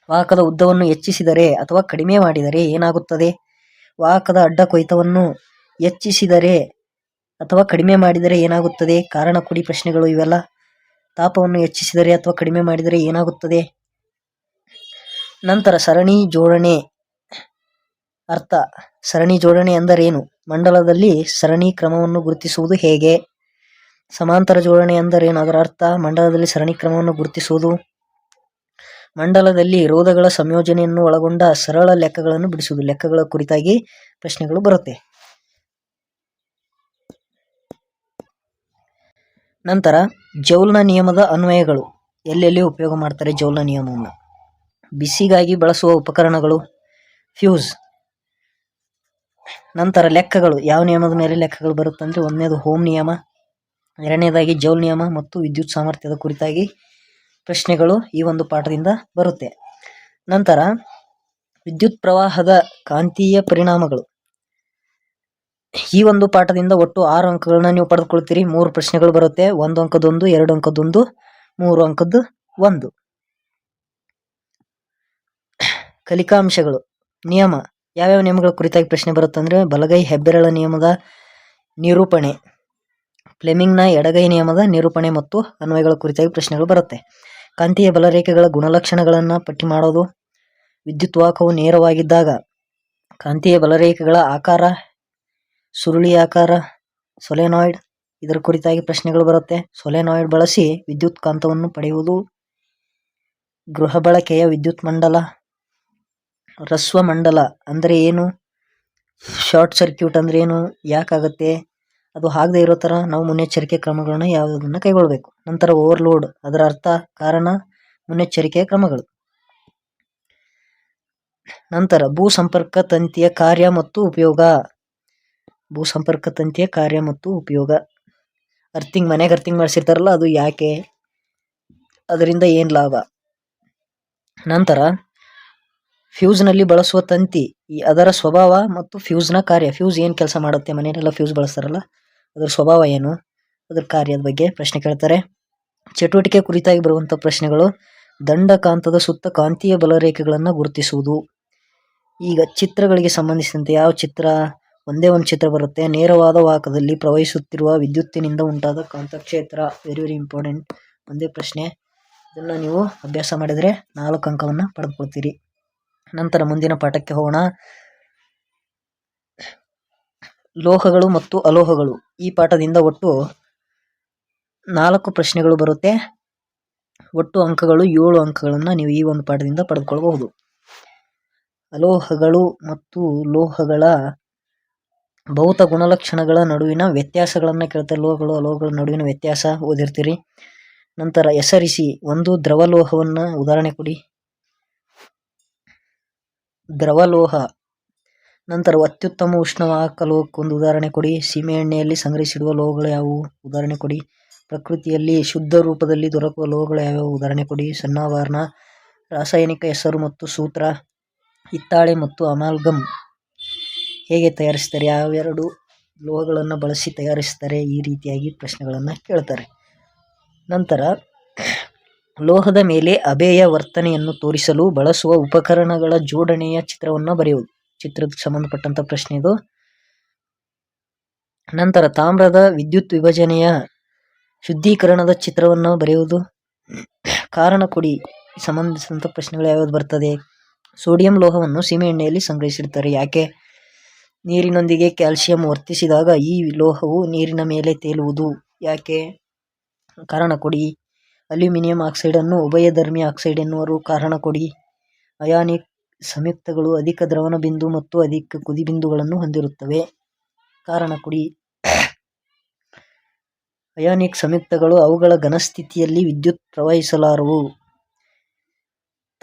ವಾಹಕದ ಉದ್ದವನ್ನು ಹೆಚ್ಚಿಸಿದರೆ ಅಥವಾ ಕಡಿಮೆ ಮಾಡಿದರೆ ಏನಾಗುತ್ತದೆ, ವಾಹಕದ ಅಡ್ಡ ಕೊಯ್ತವನ್ನು ಹೆಚ್ಚಿಸಿದರೆ ಅಥವಾ ಕಡಿಮೆ ಮಾಡಿದರೆ ಏನಾಗುತ್ತದೆ, ಕಾರಣ ಕೊಡಿ ಪ್ರಶ್ನೆಗಳು ಇವೆಲ್ಲ. ತಾಪವನ್ನು ಹೆಚ್ಚಿಸಿದರೆ ಅಥವಾ ಕಡಿಮೆ ಮಾಡಿದರೆ ಏನಾಗುತ್ತದೆ. ನಂತರ ಸರಣಿ ಜೋಡಣೆ ಅರ್ಥ. ಸರಣಿ ಜೋಡಣೆ ಎಂದರೇನು, ಮಂಡಲದಲ್ಲಿ ಸರಣಿ ಕ್ರಮವನ್ನು ಗುರುತಿಸುವುದು ಹೇಗೆ. ಸಮಾಂತರ ಜೋಡಣೆ ಎಂದರೇನು, ಅದರ ಅರ್ಥ. ಮಂಡಲದಲ್ಲಿ ಸರಣಿ ಕ್ರಮವನ್ನು ಗುರುತಿಸುವುದು. ಮಂಡಲದಲ್ಲಿ ರೋಧಗಳ ಸಂಯೋಜನೆಯನ್ನು ಒಳಗೊಂಡ ಸರಳ ಲೆಕ್ಕಗಳನ್ನು ಬಿಡಿಸುವುದು. ಲೆಕ್ಕಗಳ ಕುರಿತಾಗಿ ಪ್ರಶ್ನೆಗಳು ಬರುತ್ತೆ. ನಂತರ ಜೌಲ್ನ ನಿಯಮದ ಅನ್ವಯಗಳು. ಎಲ್ಲೆಲ್ಲಿ ಉಪಯೋಗ ಮಾಡ್ತಾರೆ ಜೌಲ್ನ ನಿಯಮವನ್ನು? ಬಿಸಿಗಾಗಿ ಬಳಸುವ ಉಪಕರಣಗಳು, ಫ್ಯೂಸ್. ನಂತರ ಲೆಕ್ಕಗಳು. ಯಾವ ನಿಯಮದ ಮೇಲೆ ಲೆಕ್ಕಗಳು ಬರುತ್ತಂದ್ರೆ ಒಂದನೇದು ಓಮ್ ನಿಯಮ, ಎರಡನೇದಾಗಿ ಜೌಲ್ ನಿಯಮ ಮತ್ತು ವಿದ್ಯುತ್ ಸಾಮರ್ಥ್ಯದ ಕುರಿತಾಗಿ ಪ್ರಶ್ನೆಗಳು ಈ ಒಂದು ಪಾಠದಿಂದ ಬರುತ್ತೆ. ನಂತರ ವಿದ್ಯುತ್ ಪ್ರವಾಹದ ಕಾಂತೀಯ ಪರಿಣಾಮಗಳು. ಈ ಒಂದು ಪಾಠದಿಂದ ಒಟ್ಟು 6 ಅಂಕಗಳನ್ನ ನೀವು ಪಡೆದುಕೊಳ್ತೀರಿ. 3 ಪ್ರಶ್ನೆಗಳು ಬರುತ್ತೆ. 1 ಅಂಕದೊಂದು, 2 ಅಂಕದೊಂದು, 3 ಅಂಕದ್ದು ಒಂದು. ಕಲಿಕಾಂಶಗಳು. ನಿಯಮ. ಯಾವ್ಯಾವ ನಿಯಮಗಳ ಕುರಿತಾಗಿ ಪ್ರಶ್ನೆ ಬರುತ್ತಂದ್ರೆ ಬಲಗೈ ಹೆಬ್ಬೆರಳ ನಿಯಮದ ನಿರೂಪಣೆ, ಫ್ಲೆಮಿಂಗ್ನ ಎಡಗೈ ನಿಯಮದ ನಿರೂಪಣೆ ಮತ್ತು ಅನ್ವಯಗಳ ಕುರಿತಾಗಿ ಪ್ರಶ್ನೆಗಳು ಬರುತ್ತೆ. ಕಾಂತೀಯ ಬಲರೇಖೆಗಳ ಗುಣಲಕ್ಷಣಗಳನ್ನು ಪಟ್ಟಿ ಮಾಡೋದು. ವಿದ್ಯುತ್ ವಾಹಕವು ನೇರವಾಗಿದ್ದಾಗ ಕಾಂತೀಯ ಬಲರೇಖೆಗಳ ಆಕಾರ, ಸುರುಳಿ ಆಕಾರ, ಸೊಲೆನಾಯ್ಡ್, ಇದರ ಕುರಿತಾಗಿ ಪ್ರಶ್ನೆಗಳು ಬರುತ್ತೆ. ಸೊಲೆನಾಯ್ಡ್ ಬಳಸಿ ವಿದ್ಯುತ್ ಕಾಂತವನ್ನು ಪಡೆಯುವುದು. ಗೃಹ ಬಳಕೆಯ ವಿದ್ಯುತ್ ಮಂಡಲ. ರಸ್ವ ಮಂಡಲ ಅಂದರೆ ಏನು? ಶಾರ್ಟ್ ಸರ್ಕ್ಯೂಟ್ ಅಂದ್ರೆ ಏನು? ಯಾಕಾಗತ್ತೆ? ಅದು ಆಗದೆ ಇರೋ ಥರ ನಾವು ಮುನ್ನೆಚ್ಚರಿಕೆ ಕ್ರಮಗಳನ್ನ ಯಾವುದನ್ನ ಕೈಗೊಳ್ಳಬೇಕು. ನಂತರ ಓವರ್ಲೋಡ್, ಅದರ ಅರ್ಥ, ಕಾರಣ, ಮುನ್ನೆಚ್ಚರಿಕೆಯ ಕ್ರಮಗಳು. ನಂತರ ಭೂಸಂಪರ್ಕ ತಂತಿಯ ಕಾರ್ಯ ಮತ್ತು ಉಪಯೋಗ. ಭೂಸಂಪರ್ಕ ತಂತಿಯ ಕಾರ್ಯ ಮತ್ತು ಉಪಯೋಗ. ಮನೆಗೆ ಅರ್ಥಿಂಗ್ ಮಾಡಿಸಿರ್ತಾರಲ್ಲ, ಅದು ಯಾಕೆ, ಅದರಿಂದ ಏನು ಲಾಭ. ನಂತರ ಫ್ಯೂಸ್ನಲ್ಲಿ ಬಳಸುವ ತಂತಿ, ಅದರ ಸ್ವಭಾವ ಮತ್ತು ಫ್ಯೂಸ್ನ ಕಾರ್ಯ. ಫ್ಯೂಸ್ ಏನು ಕೆಲಸ ಮಾಡುತ್ತೆ? ಮನೆಯಲ್ಲೆಲ್ಲ ಫ್ಯೂಸ್ ಬಳಸ್ತಾರಲ್ಲ, ಅದರ ಸ್ವಭಾವ ಏನು, ಅದರ ಕಾರ್ಯದ ಬಗ್ಗೆ ಪ್ರಶ್ನೆ ಕೇಳ್ತಾರೆ. ಚಟುವಟಿಕೆ ಕುರಿತಾಗಿ ಬರುವಂಥ ಪ್ರಶ್ನೆಗಳು. ದಂಡಕಾಂತದ ಸುತ್ತ ಕಾಂತೀಯ ಬಲರೇಖೆಗಳನ್ನು ಗುರುತಿಸುವುದು. ಈಗ ಚಿತ್ರಗಳಿಗೆ ಸಂಬಂಧಿಸಿದಂತೆ ಯಾವ ಚಿತ್ರ? ಒಂದೇ ಒಂದು ಚಿತ್ರ ಬರುತ್ತೆ. ನೇರವಾದ ವಾಹಕದಲ್ಲಿ ಪ್ರವಹಿಸುತ್ತಿರುವ ವಿದ್ಯುತ್ತಿನಿಂದ ಉಂಟಾದ ಕಾಂತಕ್ಷೇತ್ರ. Very very important. ಒಂದೇ ಪ್ರಶ್ನೆ. ಇದನ್ನು ನೀವು ಅಭ್ಯಾಸ ಮಾಡಿದರೆ 4 ಅಂಕವನ್ನು ಪಡೆದುಕೊಳ್ತೀರಿ. ನಂತರ ಮುಂದಿನ ಪಾಠಕ್ಕೆ ಹೋಗೋಣ. ಲೋಹಗಳು ಮತ್ತು ಅಲೋಹಗಳು. ಈ ಪಾಠದಿಂದ ಒಟ್ಟು 4 ಪ್ರಶ್ನೆಗಳು ಬರುತ್ತೆ. ಒಟ್ಟು ಅಂಕಗಳು 7 ಅಂಕಗಳನ್ನು ನೀವು ಈ ಒಂದು ಪಾಠದಿಂದ ಪಡೆದುಕೊಳ್ಳಬಹುದು. ಅಲೋಹಗಳು ಮತ್ತು ಲೋಹಗಳ ಭೌತ ಗುಣಲಕ್ಷಣಗಳ ನಡುವಿನ ವ್ಯತ್ಯಾಸಗಳನ್ನು ಕೇಳ್ತಾರೆ. ಲೋಹಗಳು ಅಲೋಹಗಳ ನಡುವಿನ ವ್ಯತ್ಯಾಸ ಓದಿರ್ತೀರಿ. ನಂತರ ಹೆಸರಿಸಿ ಒಂದು ದ್ರವಲೋಹವನ್ನು ಉದಾಹರಣೆ ಕೊಡಿ. ದ್ರವಲೋಹ. ನಂತರ ಅತ್ಯುತ್ತಮ ಉಷ್ಣವಾಹಕ ಲೋಹಕ್ಕೊಂದು ಉದಾಹರಣೆ ಕೊಡಿ. ಸೀಮೆ ಎಣ್ಣೆಯಲ್ಲಿ ಸಂಗ್ರಹಿಸಿಡುವ ಲೋಹಗಳು ಯಾವುವು? ಉದಾಹರಣೆ ಕೊಡಿ. ಪ್ರಕೃತಿಯಲ್ಲಿ ಶುದ್ಧ ರೂಪದಲ್ಲಿ ದೊರಕುವ ಲೋಹಗಳು ಯಾವ್ಯಾವು? ಉದಾಹರಣೆ ಕೊಡಿ. ಸನ್ನಾವರಣ. ರಾಸಾಯನಿಕ ಹೆಸರು ಮತ್ತು ಸೂತ್ರ. ಹಿತ್ತಾಳೆ ಮತ್ತು ಅಮಾಲ್ಗಮ್ ಹೇಗೆ ತಯಾರಿಸ್ತಾರೆ? ಯಾವೆರಡು ಲೋಹಗಳನ್ನು ಬಳಸಿ ತಯಾರಿಸ್ತಾರೆ? ಈ ರೀತಿಯಾಗಿ ಪ್ರಶ್ನೆಗಳನ್ನು ಕೇಳ್ತಾರೆ. ನಂತರ ಲೋಹದ ಮೇಲೆ ಅಬೆಯ ವರ್ತನೆಯನ್ನು ತೋರಿಸಲು ಬಳಸುವ ಉಪಕರಣಗಳ ಜೋಡಣೆಯ ಚಿತ್ರವನ್ನು ಬರೆಯುವುದು. ಚಿತ್ರಕ್ಕೆ ಸಂಬಂಧಪಟ್ಟಂತ ಪ್ರಶ್ನೆ ಇದು. ನಂತರ ತಾಮ್ರದ ವಿದ್ಯುತ್ ವಿಭಜನೆಯ ಶುದ್ಧೀಕರಣದ ಚಿತ್ರವನ್ನು ಬರೆಯುವುದು. ಕಾರಣ ಕೊಡಿ. ಸಂಬಂಧಿಸಿದಂಥ ಪ್ರಶ್ನೆಗಳು ಯಾವ್ಯಾವುದು ಬರ್ತದೆ? ಸೋಡಿಯಂ ಲೋಹವನ್ನು ಸೀಮೆ ಎಣ್ಣೆಯಲ್ಲಿ ಸಂಗ್ರಹಿಸಿರ್ತಾರೆ. ಯಾಕೆ? ನೀರಿನೊಂದಿಗೆ ಕ್ಯಾಲ್ಸಿಯಂ ವರ್ತಿಸಿದಾಗ ಈ ಲೋಹವು ನೀರಿನ ಮೇಲೆ ತೇಲುವುದು. ಯಾಕೆ? ಕಾರಣ ಕೊಡಿ. ಅಲ್ಯೂಮಿನಿಯಂ ಆಕ್ಸೈಡನ್ನು ಉಭಯಧರ್ಮಿ ಆಕ್ಸೈಡ್ ಎನ್ನುವರು. ಕಾರಣ ಕೊಡಿ. ಅಯಾನಿಕ್ ಸಂಯುಕ್ತಗಳು ಅಧಿಕ ದ್ರವಣ ಬಿಂದು ಮತ್ತು ಅಧಿಕ ಕುದಿ ಬಿಂದುಗಳನ್ನು ಹೊಂದಿರುತ್ತವೆ. ಕಾರಣ ಕೊಡಿ. ಅಯಾನಿಕ್ ಸಂಯುಕ್ತಗಳು ಅವುಗಳ ಘನಸ್ಥಿತಿಯಲ್ಲಿ ವಿದ್ಯುತ್ ಪ್ರವಹಿಸಲಾರವು.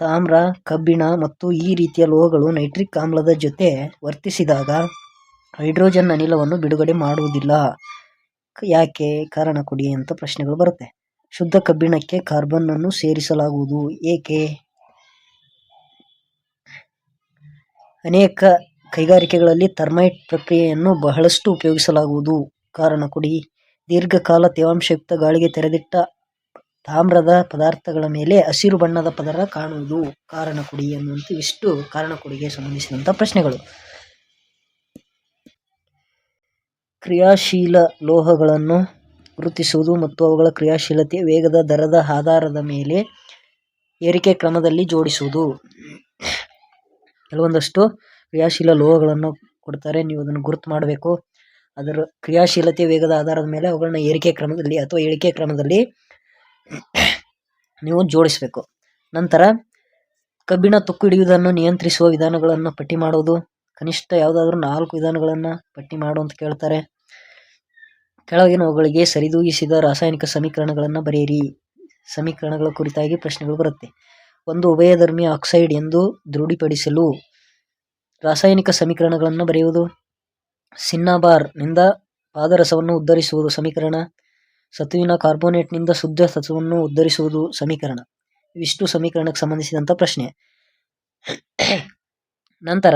ತಾಮ್ರ, ಕಬ್ಬಿಣ ಮತ್ತು ಈ ರೀತಿಯ ಲೋಹಗಳು ನೈಟ್ರಿಕ್ ಆಮ್ಲದ ಜೊತೆ ವರ್ತಿಸಿದಾಗ ಹೈಡ್ರೋಜನ್ ಅನಿಲವನ್ನು ಬಿಡುಗಡೆ ಮಾಡುವುದಿಲ್ಲ. ಯಾಕೆ? ಕಾರಣ ಕೊಡಿ ಅಂತ ಪ್ರಶ್ನೆಗಳು ಬರುತ್ತೆ. ಶುದ್ಧ ಕಬ್ಬಿಣಕ್ಕೆ ಕಾರ್ಬನ್ ಅನ್ನು ಸೇರಿಸಲಾಗುವುದು. ಏಕೆ? ಅನೇಕ ಕೈಗಾರಿಕೆಗಳಲ್ಲಿ ಥರ್ಮೈಟ್ ಪ್ರಕ್ರಿಯೆಯನ್ನು ಬಹಳಷ್ಟು ಉಪಯೋಗಿಸಲಾಗುವುದು. ಕಾರಣ ಕೊಡಿ. ದೀರ್ಘಕಾಲ ತೇವಾಂಶಯುಕ್ತ ಗಾಳಿಗೆ ತೆರೆದಿಟ್ಟ ತಾಮ್ರದ ಪದಾರ್ಥಗಳ ಮೇಲೆ ಹಸಿರು ಬಣ್ಣದ ಪದರ ಕಾಣುವುದು. ಕಾರಣ ಕೊಡಿ ಅನ್ನುವಂಥ ಇಷ್ಟು ಕಾರಣ ಕೊಡಿಗೆ ಸಂಬಂಧಿಸಿದಂಥ ಪ್ರಶ್ನೆಗಳು. ಕ್ರಿಯಾಶೀಲ ಲೋಹಗಳನ್ನು ಗುರುತಿಸುವುದು ಮತ್ತು ಅವುಗಳ ಕ್ರಿಯಾಶೀಲತೆ ವೇಗದ ದರದ ಆಧಾರದ ಮೇಲೆ ಏರಿಕೆ ಕ್ರಮದಲ್ಲಿ ಜೋಡಿಸುವುದು. ಕೆಲವೊಂದಷ್ಟು ಕ್ರಿಯಾಶೀಲ ಲೋಹಗಳನ್ನು ಕೊಡ್ತಾರೆ, ನೀವು ಅದನ್ನು ಗುರುತು ಮಾಡಬೇಕು. ಅದರ ಕ್ರಿಯಾಶೀಲತೆ ವೇಗದ ಆಧಾರದ ಮೇಲೆ ಅವುಗಳನ್ನ ಏರಿಕೆ ಕ್ರಮದಲ್ಲಿ ಅಥವಾ ಇಳಿಕೆ ಕ್ರಮದಲ್ಲಿ ನೀವು ಜೋಡಿಸಬೇಕು. ನಂತರ ಕಬ್ಬಿಣ ತುಕ್ಕು ಹಿಡಿಯುವುದನ್ನು ನಿಯಂತ್ರಿಸುವ ವಿಧಾನಗಳನ್ನು ಪಟ್ಟಿ ಮಾಡುವುದು. ಕನಿಷ್ಠ ಯಾವುದಾದ್ರೂ 4 ವಿಧಾನಗಳನ್ನು ಪಟ್ಟಿ ಮಾಡು ಅಂತ ಕೇಳ್ತಾರೆ. ಕೆಳಗಿನವುಗಳಿಗೆ ಸರಿದೂಗಿಸಿದ ರಾಸಾಯನಿಕ ಸಮೀಕರಣಗಳನ್ನು ಬರೆಯಿರಿ. ಸಮೀಕರಣಗಳ ಕುರಿತಾಗಿ ಪ್ರಶ್ನೆಗಳು ಬರುತ್ತೆ. ಒಂದು ಉಭಯಧರ್ಮಿ ಆಕ್ಸೈಡ್ ಎಂದು ದೃಢಪಡಿಸಲು ರಾಸಾಯನಿಕ ಸಮೀಕರಣಗಳನ್ನು ಬರೆಯುವುದು. ಸಿನ್ನಾಬಾರ್ ನಿಂದ ಪಾದರಸವನ್ನು ಉದ್ಧರಿಸುವುದು ಸಮೀಕರಣ. ಸತುವಿನ ಕಾರ್ಬೋನೇಟ್ನಿಂದ ಶುದ್ಧ ಸತುವನ್ನು ಉದ್ಧರಿಸುವುದು ಸಮೀಕರಣ. ಇವಿಷ್ಟು ಸಮೀಕರಣಕ್ಕೆ ಸಂಬಂಧಿಸಿದಂಥ ಪ್ರಶ್ನೆ. ನಂತರ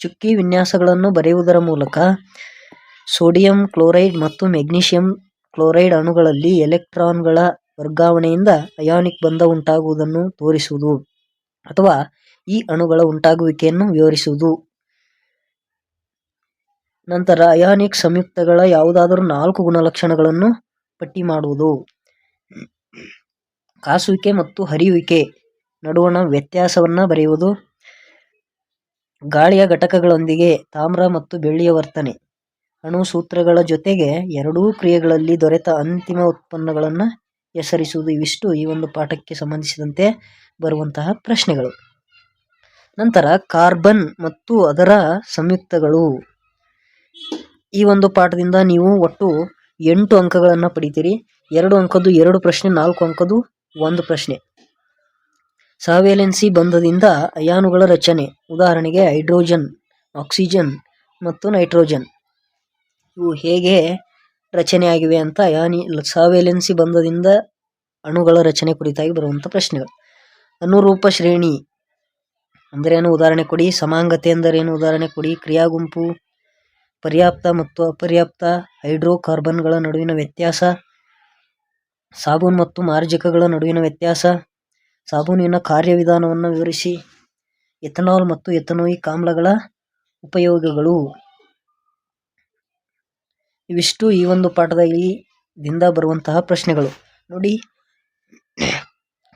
ಚುಕ್ಕಿ ವಿನ್ಯಾಸಗಳನ್ನು ಬರೆಯುವುದರ ಮೂಲಕ ಸೋಡಿಯಂ ಕ್ಲೋರೈಡ್ ಮತ್ತು ಮೆಗ್ನೀಷಿಯಂ ಕ್ಲೋರೈಡ್ ಅಣುಗಳಲ್ಲಿ ಎಲೆಕ್ಟ್ರಾನ್ಗಳ ವರ್ಗಾವಣೆಯಿಂದ ಅಯಾನಿಕ್ ಬಂಧ ಉಂಟಾಗುವುದನ್ನು ತೋರಿಸುವುದು ಅಥವಾ ಈ ಅಣುಗಳ ಉಂಟಾಗುವಿಕೆಯನ್ನು ವಿವರಿಸುವುದು. ನಂತರ ಅಯಾನಿಕ್ ಸಂಯುಕ್ತಗಳ ಯಾವುದಾದರೂ 4 ಗುಣಲಕ್ಷಣಗಳನ್ನು ಪಟ್ಟಿ ಮಾಡುವುದು. ಕಾಸುವಿಕೆ ಮತ್ತು ಹರಿಯುವಿಕೆ ನಡುವಣ ವ್ಯತ್ಯಾಸವನ್ನು ಬರೆಯುವುದು. ಗಾಳಿಯ ಘಟಕಗಳೊಂದಿಗೆ ತಾಮ್ರ ಮತ್ತು ಬೆಳ್ಳಿಯ ವರ್ತನೆ, ಅಣು ಸೂತ್ರಗಳ ಜೊತೆಗೆ ಎರಡೂ ಕ್ರಿಯೆಗಳಲ್ಲಿ ದೊರೆತ ಅಂತಿಮ ಉತ್ಪನ್ನಗಳನ್ನು ಹೆಸರಿಸುವುದು. ಇವಿಷ್ಟು ಈ ಒಂದು ಪಾಠಕ್ಕೆ ಸಂಬಂಧಿಸಿದಂತೆ ಬರುವಂತಹ ಪ್ರಶ್ನೆಗಳು. ನಂತರ ಕಾರ್ಬನ್ ಮತ್ತು ಅದರ ಸಂಯುಕ್ತಗಳು. ಈ ಒಂದು ಪಾಠದಿಂದ ನೀವು ಒಟ್ಟು 8 ಅಂಕಗಳನ್ನು ಪಡಿತೀರಿ. 2 ಅಂಕದ್ದು 2 ಪ್ರಶ್ನೆ, 4 ಅಂಕದ್ದು 1 ಪ್ರಶ್ನೆ. ಸಹವೇಲೆನ್ಸಿ ಬಂಧದಿಂದ ಅಯಾನುಗಳ ರಚನೆ, ಉದಾಹರಣೆಗೆ ಹೈಡ್ರೋಜನ್, ಆಕ್ಸಿಜನ್ ಮತ್ತು ನೈಟ್ರೋಜನ್ ಇವು ಹೇಗೆ ರಚನೆಯಾಗಿವೆ ಅಂತ ಸಹವೇಲೆನ್ಸಿ ಬಂಧದಿಂದ ಅಣುಗಳ ರಚನೆ ಕುರಿತಾಗಿ ಬರುವಂಥ ಪ್ರಶ್ನೆಗಳು. ಅನುರೂಪ ಶ್ರೇಣಿ ಅಂದರೇನು ಉದಾಹರಣೆ ಕೊಡಿ. ಸಮಾಂಗತೆ ಎಂದರೇನು ಉದಾಹರಣೆ ಕೊಡಿ. ಕ್ರಿಯಾಗುಂಪು, ಪರ್ಯಾಪ್ತ ಮತ್ತು ಅಪರ್ಯಾಪ್ತ ಹೈಡ್ರೋಕಾರ್ಬನ್ಗಳ ನಡುವಿನ ವ್ಯತ್ಯಾಸ, ಸಾಬೂನು ಮತ್ತು ಮಾರ್ಜಕಗಳ ನಡುವಿನ ವ್ಯತ್ಯಾಸ, ಸಾಬೂನಿನ ಕಾರ್ಯವಿಧಾನವನ್ನು ವಿವರಿಸಿ, ಎಥನಾಲ್ ಮತ್ತು ಎಥನೋಯಿಕ್ ಆಮ್ಲಗಳ ಉಪಯೋಗಗಳು. ಇವಿಷ್ಟು ಈ ಒಂದು ಪಾಠದಿಂದ ಬರುವಂತಹ ಪ್ರಶ್ನೆಗಳು. ನೋಡಿ,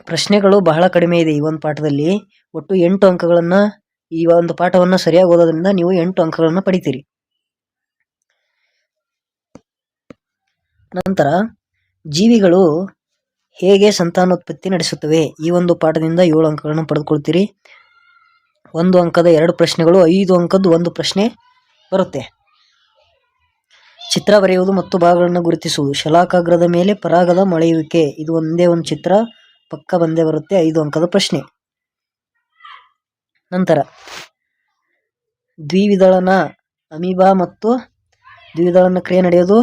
ಪ್ರಶ್ನೆಗಳು ಬಹಳ ಕಡಿಮೆ ಇದೆ ಈ ಒಂದು ಪಾಠದಲ್ಲಿ. ಒಟ್ಟು 8 ಅಂಕಗಳನ್ನು ಈ ಒಂದು ಪಾಠವನ್ನು ಸರಿಯಾಗಿ ಓದೋದ್ರಿಂದ ನೀವು 8 ಅಂಕಗಳನ್ನು ಪಡಿತೀರಿ. ನಂತರ ಜೀವಿಗಳು ಹೇಗೆ ಸಂತಾನೋತ್ಪತ್ತಿ ನಡೆಸುತ್ತವೆ, ಈ ಒಂದು ಪಾಠದಿಂದ 7 ಅಂಕಗಳನ್ನು ಪಡೆದುಕೊಳ್ತೀರಿ. 1 ಅಂಕದ 2 ಪ್ರಶ್ನೆಗಳು, 5 ಅಂಕದ್ದು 1 ಪ್ರಶ್ನೆ ಬರುತ್ತೆ. ಚಿತ್ರ ಬರೆಯುವುದು ಮತ್ತು ಭಾಗಗಳನ್ನು ಗುರುತಿಸುವುದು. ಶಲಾಕಾಗ್ರದ ಮೇಲೆ ಪರಾಗದ ಮೊಳೆಯುವಿಕೆ, ಇದು ಒಂದೇ ಒಂದು ಚಿತ್ರ ಪಕ್ಕ ಬಂದೇ ಬರುತ್ತೆ. 5 ಅಂಕದ ಪ್ರಶ್ನೆ. ನಂತರ ದ್ವಿವಿದಳನ ಅಮೀಬಾ ಮತ್ತು ದ್ವಿವಿದಳನ ಕ್ರಿಯೆ ನಡೆಯೋದು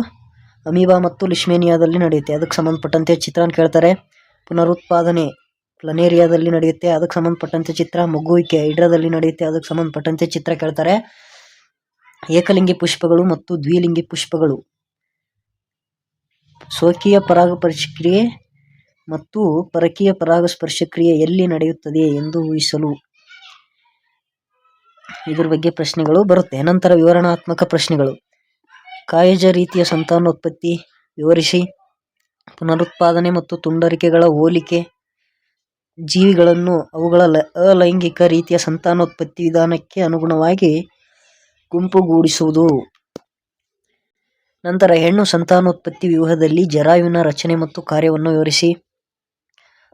ಅಮೀಬಾ ಮತ್ತು ಲಿಶ್ಮೇನಿಯಾದಲ್ಲಿ ನಡೆಯುತ್ತೆ, ಅದಕ್ಕೆ ಸಂಬಂಧಪಟ್ಟಂತೆ ಚಿತ್ರ ಕೇಳ್ತಾರೆ. ಪುನರುತ್ಪಾದನೆ ಪ್ಲನೇರಿಯಾದಲ್ಲಿ ನಡೆಯುತ್ತೆ, ಅದಕ್ಕೆ ಸಂಬಂಧಪಟ್ಟಂತೆ ಚಿತ್ರ. ಮಗುವಿಕೆ ಹೈಡ್ರಾದಲ್ಲಿ ನಡೆಯುತ್ತೆ, ಅದಕ್ಕೆ ಸಂಬಂಧಪಟ್ಟಂತೆ ಚಿತ್ರ ಕೇಳ್ತಾರೆ. ಏಕಲಿಂಗಿ ಪುಷ್ಪಗಳು ಮತ್ತು ದ್ವಿಲಿಂಗಿ ಪುಷ್ಪಗಳು, ಸ್ವಕೀಯ ಪರಾಗಸ್ಪರ್ಶ ಕ್ರಿಯೆ ಮತ್ತು ಪರಕೀಯ ಪರಾಗಸ್ಪರ್ಶ ಕ್ರಿಯೆ ಎಲ್ಲಿ ನಡೆಯುತ್ತದೆ ಎಂದು ಊಹಿಸಲು, ಇದ್ರ ಬಗ್ಗೆ ಪ್ರಶ್ನೆಗಳು ಬರುತ್ತೆ. ನಂತರ ವಿವರಣಾತ್ಮಕ ಪ್ರಶ್ನೆಗಳು. ಕಾಯಜ ರೀತಿಯ ಸಂತಾನೋತ್ಪತ್ತಿ ವಿವರಿಸಿ. ಪುನರುತ್ಪಾದನೆ ಮತ್ತು ತುಂಡರಿಕೆಗಳ ಹೋಲಿಕೆ. ಜೀವಿಗಳನ್ನು ಅವುಗಳ ಅಲೈಂಗಿಕ ರೀತಿಯ ಸಂತಾನೋತ್ಪತ್ತಿ ವಿಧಾನಕ್ಕೆ ಅನುಗುಣವಾಗಿ ಗುಂಪುಗೂಡಿಸುವುದು. ನಂತರ ಹೆಣ್ಣು ಸಂತಾನೋತ್ಪತ್ತಿ ವ್ಯೂಹದಲ್ಲಿ ಜರಾಯುವಿನ ರಚನೆ ಮತ್ತು ಕಾರ್ಯವನ್ನು ವಿವರಿಸಿ.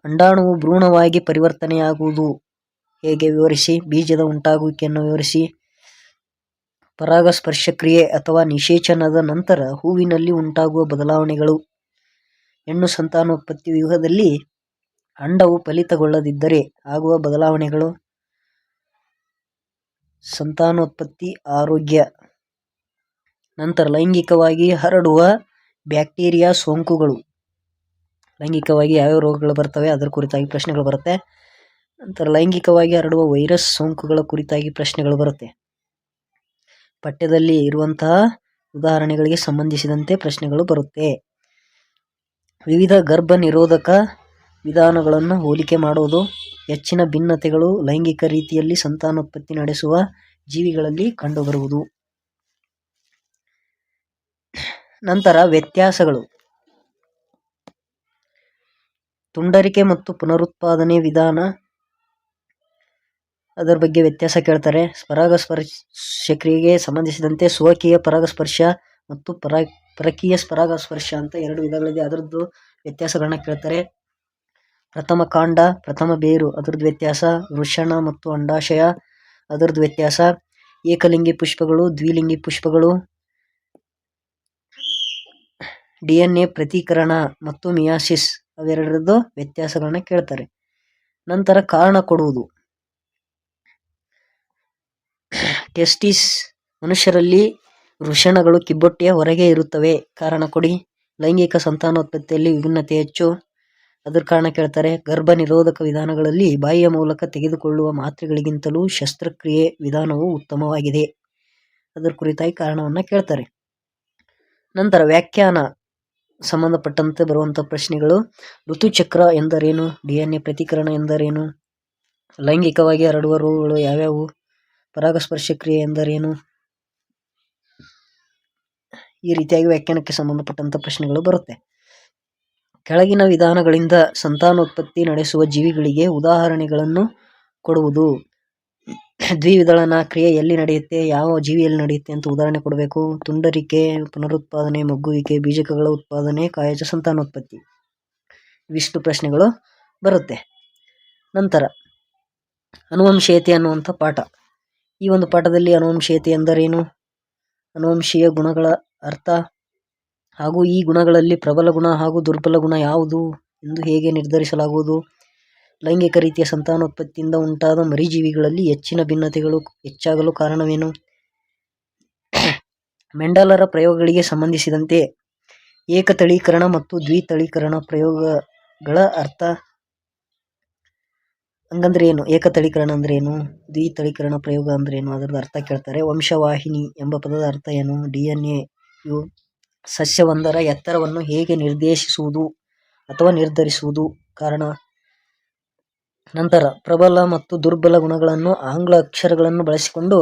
ಅಂಡಾಣುವು ಭ್ರೂಣವಾಗಿ ಪರಿವರ್ತನೆಯಾಗುವುದು ಹೇಗೆ ವಿವರಿಸಿ. ಬೀಜದ ಉಂಟಾಗುವಿಕೆಯನ್ನು ವಿವರಿಸಿ. ಪರಾಗಸ್ಪರ್ಶ ಕ್ರಿಯೆ ಅಥವಾ ನಿಷೇಚನದ ನಂತರ ಹೂವಿನಲ್ಲಿ ಉಂಟಾಗುವ ಬದಲಾವಣೆಗಳು. ಹೆಣ್ಣು ಸಂತಾನೋತ್ಪತ್ತಿ ವ್ಯೂಹದಲ್ಲಿ ಅಂಡವು ಫಲಿತಗೊಳ್ಳದಿದ್ದರೆ ಆಗುವ ಬದಲಾವಣೆಗಳು. ಸಂತಾನೋತ್ಪತ್ತಿ ಆರೋಗ್ಯ. ನಂತರ ಲೈಂಗಿಕವಾಗಿ ಹರಡುವ ಬ್ಯಾಕ್ಟೀರಿಯಾ ಸೋಂಕುಗಳು. ಲೈಂಗಿಕವಾಗಿ ಯಾವ್ಯಾವ ರೋಗಗಳು ಬರ್ತವೆ ಅದರ ಕುರಿತಾಗಿ ಪ್ರಶ್ನೆಗಳು ಬರುತ್ತೆ. ನಂತರ ಲೈಂಗಿಕವಾಗಿ ಹರಡುವ ವೈರಸ್ ಸೋಂಕುಗಳ ಕುರಿತಾಗಿ ಪ್ರಶ್ನೆಗಳು ಬರುತ್ತೆ. ಪಠ್ಯದಲ್ಲಿ ಇರುವಂತಹ ಉದಾಹರಣೆಗಳಿಗೆ ಸಂಬಂಧಿಸಿದಂತೆ ಪ್ರಶ್ನೆಗಳು ಬರುತ್ತೆ. ವಿವಿಧ ಗರ್ಭ ನಿರೋಧಕ ವಿಧಾನಗಳನ್ನು ಹೋಲಿಕೆ ಮಾಡೋದು. ಹೆಚ್ಚಿನ ಭಿನ್ನತೆಗಳು ಲೈಂಗಿಕ ರೀತಿಯಲ್ಲಿ ಸಂತಾನೋತ್ಪತ್ತಿ ನಡೆಸುವ ಜೀವಿಗಳಲ್ಲಿ ಕಂಡುಬರುವುದು. ನಂತರ ವ್ಯತ್ಯಾಸಗಳು. ತುಂಡರಿಕೆ ಮತ್ತು ಪುನರುತ್ಪಾದನೆ ವಿಧಾನ, ಅದರ ಬಗ್ಗೆ ವ್ಯತ್ಯಾಸ ಕೇಳ್ತಾರೆ. ಪರಾಗಸ್ಪರ್ಶ ಕ್ರಿಯೆಗೆ ಸಂಬಂಧಿಸಿದಂತೆ ಸ್ವಕೀಯ ಪರಾಗಸ್ಪರ್ಶ ಮತ್ತು ಪರಕೀಯ ಪರಾಗಸ್ಪರ್ಶ ಅಂತ 2 ವಿಧಗಳಿದೆ, ಅದರದ್ದು ವ್ಯತ್ಯಾಸಗಳನ್ನ ಕೇಳ್ತಾರೆ. ಪ್ರಥಮ ಕಾಂಡ, ಪ್ರಥಮ ಬೇರು, ಅದರದ್ದು ವ್ಯತ್ಯಾಸ. ವೃಷಣ ಮತ್ತು ಅಂಡಾಶಯ, ಅದರದ್ದು ವ್ಯತ್ಯಾಸ. ಏಕಲಿಂಗಿ ಪುಷ್ಪಗಳು, ದ್ವಿಲಿಂಗಿ ಪುಷ್ಪಗಳು. DNA ಪ್ರತೀಕರಣ ಮತ್ತು ಮಿಯಾಸಿಸ್ ಅವೆರಡರದ್ದು ವ್ಯತ್ಯಾಸಗಳನ್ನ ಕೇಳ್ತಾರೆ. ನಂತರ ಕಾರಣ ಕೊಡುವುದು. ಟೆಸ್ಟಿಸ್ ಮನುಷ್ಯರಲ್ಲಿ ವೃಷಣಗಳು ಕಿಬ್ಬೊಟ್ಟೆಯ ಹೊರಗೆ ಇರುತ್ತವೆ, ಕಾರಣ ಕೊಡಿ. ಲೈಂಗಿಕ ಸಂತಾನೋತ್ಪತ್ತಿಯಲ್ಲಿ ವಿಭಿನ್ನತೆ ಹೆಚ್ಚು, ಅದರ ಕಾರಣ ಕೇಳ್ತಾರೆ. ಗರ್ಭ ನಿರೋಧಕ ವಿಧಾನಗಳಲ್ಲಿ ಬಾಯಿಯ ಮೂಲಕ ತೆಗೆದುಕೊಳ್ಳುವ ಮಾತ್ರೆಗಳಿಗಿಂತಲೂ ಶಸ್ತ್ರಕ್ರಿಯೆ ವಿಧಾನವು ಉತ್ತಮವಾಗಿದೆ, ಅದರ ಕುರಿತಾಗಿ ಕಾರಣವನ್ನ ಕೇಳ್ತಾರೆ. ನಂತರ ವ್ಯಾಖ್ಯಾನ ಸಂಬಂಧಪಟ್ಟಂತೆ ಬರುವಂಥ ಪ್ರಶ್ನೆಗಳು: ಋತುಚಕ್ರ ಎಂದರೇನು? DNA ಪ್ರತೀಕರಣ ಎಂದರೇನು? ಲೈಂಗಿಕವಾಗಿ ಹರಡುವ ರೋಗಗಳು ಯಾವ್ಯಾವು? ಪರಾಗಸ್ಪರ್ಶ ಕ್ರಿಯೆ ಎಂದರೇನು? ಈ ರೀತಿಯಾಗಿ ವ್ಯಾಖ್ಯಾನಕ್ಕೆ ಸಂಬಂಧಪಟ್ಟಂತ ಪ್ರಶ್ನೆಗಳು ಬರುತ್ತೆ. ಕೆಳಗಿನ ವಿಧಾನಗಳಿಂದ ಸಂತಾನೋತ್ಪತ್ತಿ ನಡೆಸುವ ಜೀವಿಗಳಿಗೆ ಉದಾಹರಣೆಗಳನ್ನು ಕೊಡುವುದು. ದ್ವಿವಿದಳನ ಕ್ರಿಯೆ ಎಲ್ಲಿ ನಡೆಯುತ್ತೆ, ಯಾವ ಜೀವಿಯಲ್ಲಿ ನಡೆಯುತ್ತೆ ಅಂತ ಉದಾಹರಣೆ ಕೊಡಬೇಕು. ತುಂಡರಿಕೆ, ಪುನರುತ್ಪಾದನೆ, ಮಗ್ಗುವಿಕೆ, ಬೀಜಕಗಳ ಉತ್ಪಾದನೆ, ಕಾಯಜ ಸಂತಾನೋತ್ಪತ್ತಿ, ಇವಿಷ್ಟು ಪ್ರಶ್ನೆಗಳು ಬರುತ್ತೆ. ನಂತರ ಅನುವಂಶೀಯತೆ ಅನ್ನುವಂಥ ಪಾಠ. ಈ ಒಂದು ಪಾಠದಲ್ಲಿ ಅನುವಂಶೀಯತೆ ಎಂದರೇನು, ಅನುವಂಶೀಯ ಗುಣಗಳ ಅರ್ಥ ಹಾಗೂ ಈ ಗುಣಗಳಲ್ಲಿ ಪ್ರಬಲ ಗುಣ ಹಾಗೂ ದುರ್ಬಲ ಗುಣ ಯಾವುದು ಎಂದು ಹೇಗೆ ನಿರ್ಧರಿಸಲಾಗುವುದು, ಲೈಂಗಿಕ ರೀತಿಯ ಸಂತಾನೋತ್ಪತ್ತಿಯಿಂದ ಉಂಟಾದ ಮರಿಜೀವಿಗಳಲ್ಲಿ ಹೆಚ್ಚಿನ ಭಿನ್ನತೆಗಳು ಹೆಚ್ಚಾಗಲು ಕಾರಣವೇನು, ಮೆಂಡಲರ ಪ್ರಯೋಗಗಳಿಗೆ ಸಂಬಂಧಿಸಿದಂತೆ ಏಕತಳೀಕರಣ ಮತ್ತು ದ್ವಿತಳೀಕರಣ ಪ್ರಯೋಗಗಳ ಅರ್ಥ ಹಂಗಂದ್ರೆ ಏನು, ಏಕತಳೀಕರಣ ಅಂದ್ರೆ ಏನು, ದ್ವಿತಳೀಕರಣ ಪ್ರಯೋಗ ಅಂದ್ರೆ ಏನು, ಅದರದ ಅರ್ಥ ಕೇಳ್ತಾರೆ. ವಂಶವಾಹಿನಿ ಎಂಬ ಪದದ ಅರ್ಥ ಏನು, DNA ಯು ಸಸ್ಯವೊಂದರ ಎತ್ತರವನ್ನು ಹೇಗೆ ನಿರ್ದೇಶಿಸುವುದು ಅಥವಾ ನಿರ್ಧರಿಸುವುದು, ಕಾರಣ. ನಂತರ ಪ್ರಬಲ ಮತ್ತು ದುರ್ಬಲ ಗುಣಗಳನ್ನು ಆಂಗ್ಲ ಅಕ್ಷರಗಳನ್ನು ಬಳಸಿಕೊಂಡು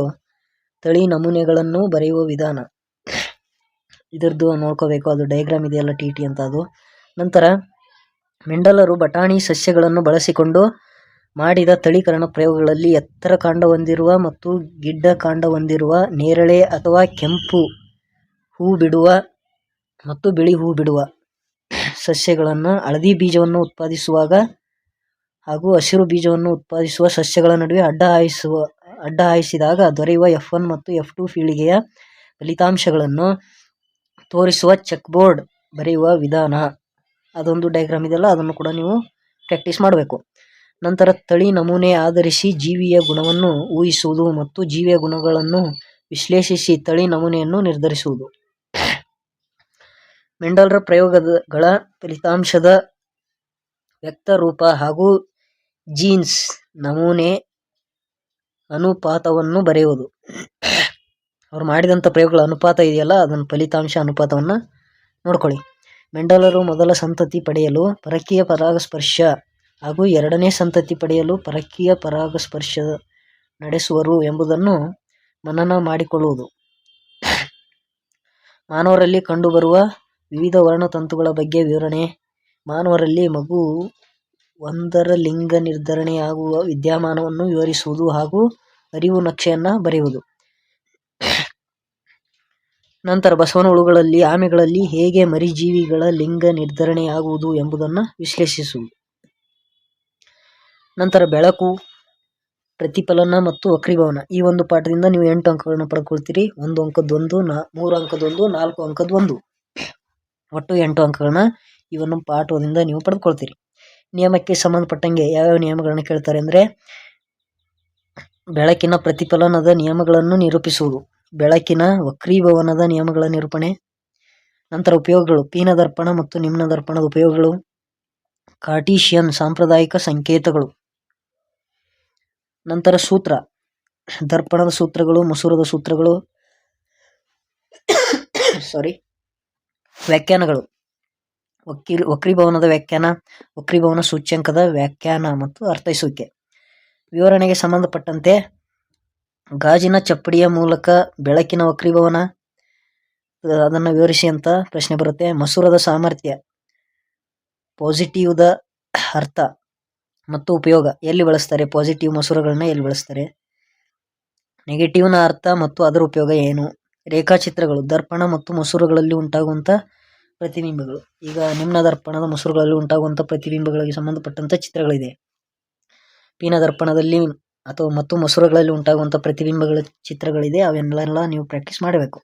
ತಳಿ ನಮೂನೆಗಳನ್ನು ಬರೆಯುವ ವಿಧಾನ, ಇದರದ್ದು ನೋಡ್ಕೋಬೇಕು. ಅದು ಡಯಾಗ್ರಾಮ್ ಇದೆಯಲ್ಲ TT ಅಂತ ಅದು. ನಂತರ ಮೆಂಡಲರು ಬಟಾಣಿ ಸಸ್ಯಗಳನ್ನು ಬಳಸಿಕೊಂಡು ಮಾಡಿದ ತಳೀಕರಣ ಪ್ರಯೋಗಗಳಲ್ಲಿ ಎತ್ತರ ಕಾಂಡ ಹೊಂದಿರುವ ಮತ್ತು ಗಿಡ್ಡ ಕಾಂಡ ಹೊಂದಿರುವ ನೇರಳೆ ಅಥವಾ ಕೆಂಪು ಹೂ ಬಿಡುವ ಮತ್ತು ಬಿಳಿ ಹೂ ಬಿಡುವ ಸಸ್ಯಗಳನ್ನು ಹಳದಿ ಬೀಜವನ್ನು ಉತ್ಪಾದಿಸುವಾಗ ಹಾಗೂ ಹಸಿರು ಬೀಜವನ್ನು ಉತ್ಪಾದಿಸುವ ಸಸ್ಯಗಳ ನಡುವೆ ಅಡ್ಡ ಹಾಯಿಸಿದಾಗ ದೊರೆಯುವ F1 ಮತ್ತು F2 ಪೀಳಿಗೆಯ ಫಲಿತಾಂಶಗಳನ್ನು ತೋರಿಸುವ ಚೆಕ್ಬೋರ್ಡ್ ಬರೆಯುವ ವಿಧಾನ, ಅದೊಂದು ಡಯಾಗ್ರಾಮ್ ಇದೆಯಲ್ಲ, ಅದನ್ನು ಕೂಡ ನೀವು ಪ್ರಾಕ್ಟೀಸ್ ಮಾಡಬೇಕು. ನಂತರ ತಳಿ ನಮೂನೆ ಆಧರಿಸಿ ಜೀವಿಯ ಗುಣವನ್ನು ಊಹಿಸುವುದು ಮತ್ತು ಜೀವಿಯ ಗುಣಗಳನ್ನು ವಿಶ್ಲೇಷಿಸಿ ತಳಿ ನಮೂನೆಯನ್ನು ನಿರ್ಧರಿಸುವುದು. ಮೆಂಡಲರ ಪ್ರಯೋಗಗಳ ಫಲಿತಾಂಶದ ವ್ಯಕ್ತರೂಪ ಹಾಗೂ ಜೀನ್ಸ್ ನಮೂನೆ ಅನುಪಾತವನ್ನು ಬರೆಯುವುದು. ಅವ್ರು ಮಾಡಿದಂಥ ಪ್ರಯೋಗಗಳ ಅನುಪಾತ ಇದೆಯಲ್ಲ, ಅದನ್ನು ಫಲಿತಾಂಶ ಅನುಪಾತವನ್ನು ನೋಡ್ಕೊಳ್ಳಿ. ಮೆಂಡಲರು ಮೊದಲ ಸಂತತಿ ಪಡೆಯಲು ಪರಕೀಯ ಪರಾಗಸ್ಪರ್ಶ ಹಾಗೂ ಎರಡನೇ ಸಂತತಿ ಪಡೆಯಲು ಪರಕೀಯ ಪರಾಗಸ್ಪರ್ಶ ನಡೆಸುವರು ಎಂಬುದನ್ನು ಮನನ ಮಾಡಿಕೊಳ್ಳುವುದು. ಮಾನವರಲ್ಲಿ ಕಂಡುಬರುವ ವಿವಿಧ ವರ್ಣತಂತುಗಳ ಬಗ್ಗೆ ವಿವರಣೆ, ಮಾನವರಲ್ಲಿ ಮಗು ಒಂದರ ಲಿಂಗ ನಿರ್ಧರಣೆಯಾಗುವ ವಿದ್ಯಮಾನವನ್ನು ವಿವರಿಸುವುದು ಹಾಗೂ ಅರಿವು ನಕ್ಷೆಯನ್ನು ಬರೆಯುವುದು. ನಂತರ ಬಸವನ ಹುಳುಗಳಲ್ಲಿ ಆಮೆಗಳಲ್ಲಿ ಹೇಗೆ ಮರಿಜೀವಿಗಳ ಲಿಂಗ ನಿರ್ಧರಣೆಯಾಗುವುದು ಎಂಬುದನ್ನು ವಿಶ್ಲೇಷಿಸುವುದು. ನಂತರ ಬೆಳಕು, ಪ್ರತಿಫಲನ ಮತ್ತು ವಕ್ರೀಭವನ. ಈ ಒಂದು ಪಾಠದಿಂದ ನೀವು 8 ಅಂಕಗಳನ್ನು ಪಡ್ಕೊಳ್ತೀರಿ. 1 ಅಂಕದೊಂದು, 3 ಅಂಕದೊಂದು, 4 ಅಂಕದೊಂದು, ಒಟ್ಟು 8 ಅಂಕಗಳನ್ನ ಈ ಒಂದು ಪಾಠದಿಂದ ನೀವು ಪಡೆದುಕೊಳ್ತೀರಿ. ನಿಯಮಕ್ಕೆ ಸಂಬಂಧಪಟ್ಟಂಗೆ ಯಾವ್ಯಾವ ನಿಯಮಗಳನ್ನು ಕೇಳ್ತಾರೆ ಅಂದರೆ, ಬೆಳಕಿನ ಪ್ರತಿಫಲನದ ನಿಯಮಗಳನ್ನು ನಿರೂಪಿಸುವುದು, ಬೆಳಕಿನ ವಕ್ರೀಭವನದ ನಿಯಮಗಳ ನಿರೂಪಣೆ. ನಂತರ ಉಪಯೋಗಗಳು, ಪೀನ ದರ್ಪಣ ಮತ್ತು ನಿಮ್ನ ದರ್ಪಣದ ಉಪಯೋಗಗಳು, ಕಾರ್ಟೀಷಿಯನ್ ಸಾಂಪ್ರದಾಯಿಕ ಸಂಕೇತಗಳು. ನಂತರ ಸೂತ್ರ, ದರ್ಪಣದ ಸೂತ್ರಗಳು, ಮಸೂರದ ಸೂತ್ರಗಳು, ವ್ಯಾಖ್ಯಾನಗಳು, ವಕ್ರೀಭವನದ ವ್ಯಾಖ್ಯಾನ, ವಕ್ರೀಭವನ ಸೂಚ್ಯಂಕದ ವ್ಯಾಖ್ಯಾನ ಮತ್ತು ಅರ್ಥೈಸುವಿಕೆ. ವಿವರಣೆಗೆ ಸಂಬಂಧಪಟ್ಟಂತೆ ಗಾಜಿನ ಚಪ್ಪಡಿಯ ಮೂಲಕ ಬೆಳಕಿನ ವಕ್ರೀಭವನ, ಅದನ್ನು ವಿವರಿಸಿ ಅಂತ ಪ್ರಶ್ನೆ ಬರುತ್ತೆ. ಮಸೂರದ ಸಾಮರ್ಥ್ಯ, ಪಾಸಿಟಿವ್ದ ಅರ್ಥ ಮತ್ತು ಉಪಯೋಗ, ಎಲ್ಲಿ ಬಳಸ್ತಾರೆ, ಪಾಸಿಟಿವ್ ಮಸೂರಗಳನ್ನ ಎಲ್ಲಿ ಬಳಸ್ತಾರೆ, ನೆಗೆಟಿವ್ನ ಅರ್ಥ ಮತ್ತು ಅದರ ಉಪಯೋಗ ಏನು. ರೇಖಾಚಿತ್ರಗಳು, ದರ್ಪಣ ಮತ್ತು ಮಸೂರಗಳಲ್ಲಿ ಉಂಟಾಗುವಂಥ ಪ್ರತಿಬಿಂಬಗಳು. ಈಗ ನಿಮ್ನ ದರ್ಪಣದ ಮಸೂರಗಳಲ್ಲಿ ಉಂಟಾಗುವಂಥ ಪ್ರತಿಬಿಂಬಗಳಿಗೆ ಸಂಬಂಧಪಟ್ಟಂಥ ಚಿತ್ರಗಳಿದೆ. ಪೀನ ದರ್ಪಣದಲ್ಲಿ ಮತ್ತು ಮಸೂರಗಳಲ್ಲಿ ಉಂಟಾಗುವಂಥ ಪ್ರತಿಬಿಂಬಗಳ ಚಿತ್ರಗಳಿದೆ. ಅವೆಲ್ಲ ನೀವು ಪ್ರಾಕ್ಟೀಸ್ ಮಾಡಬೇಕು.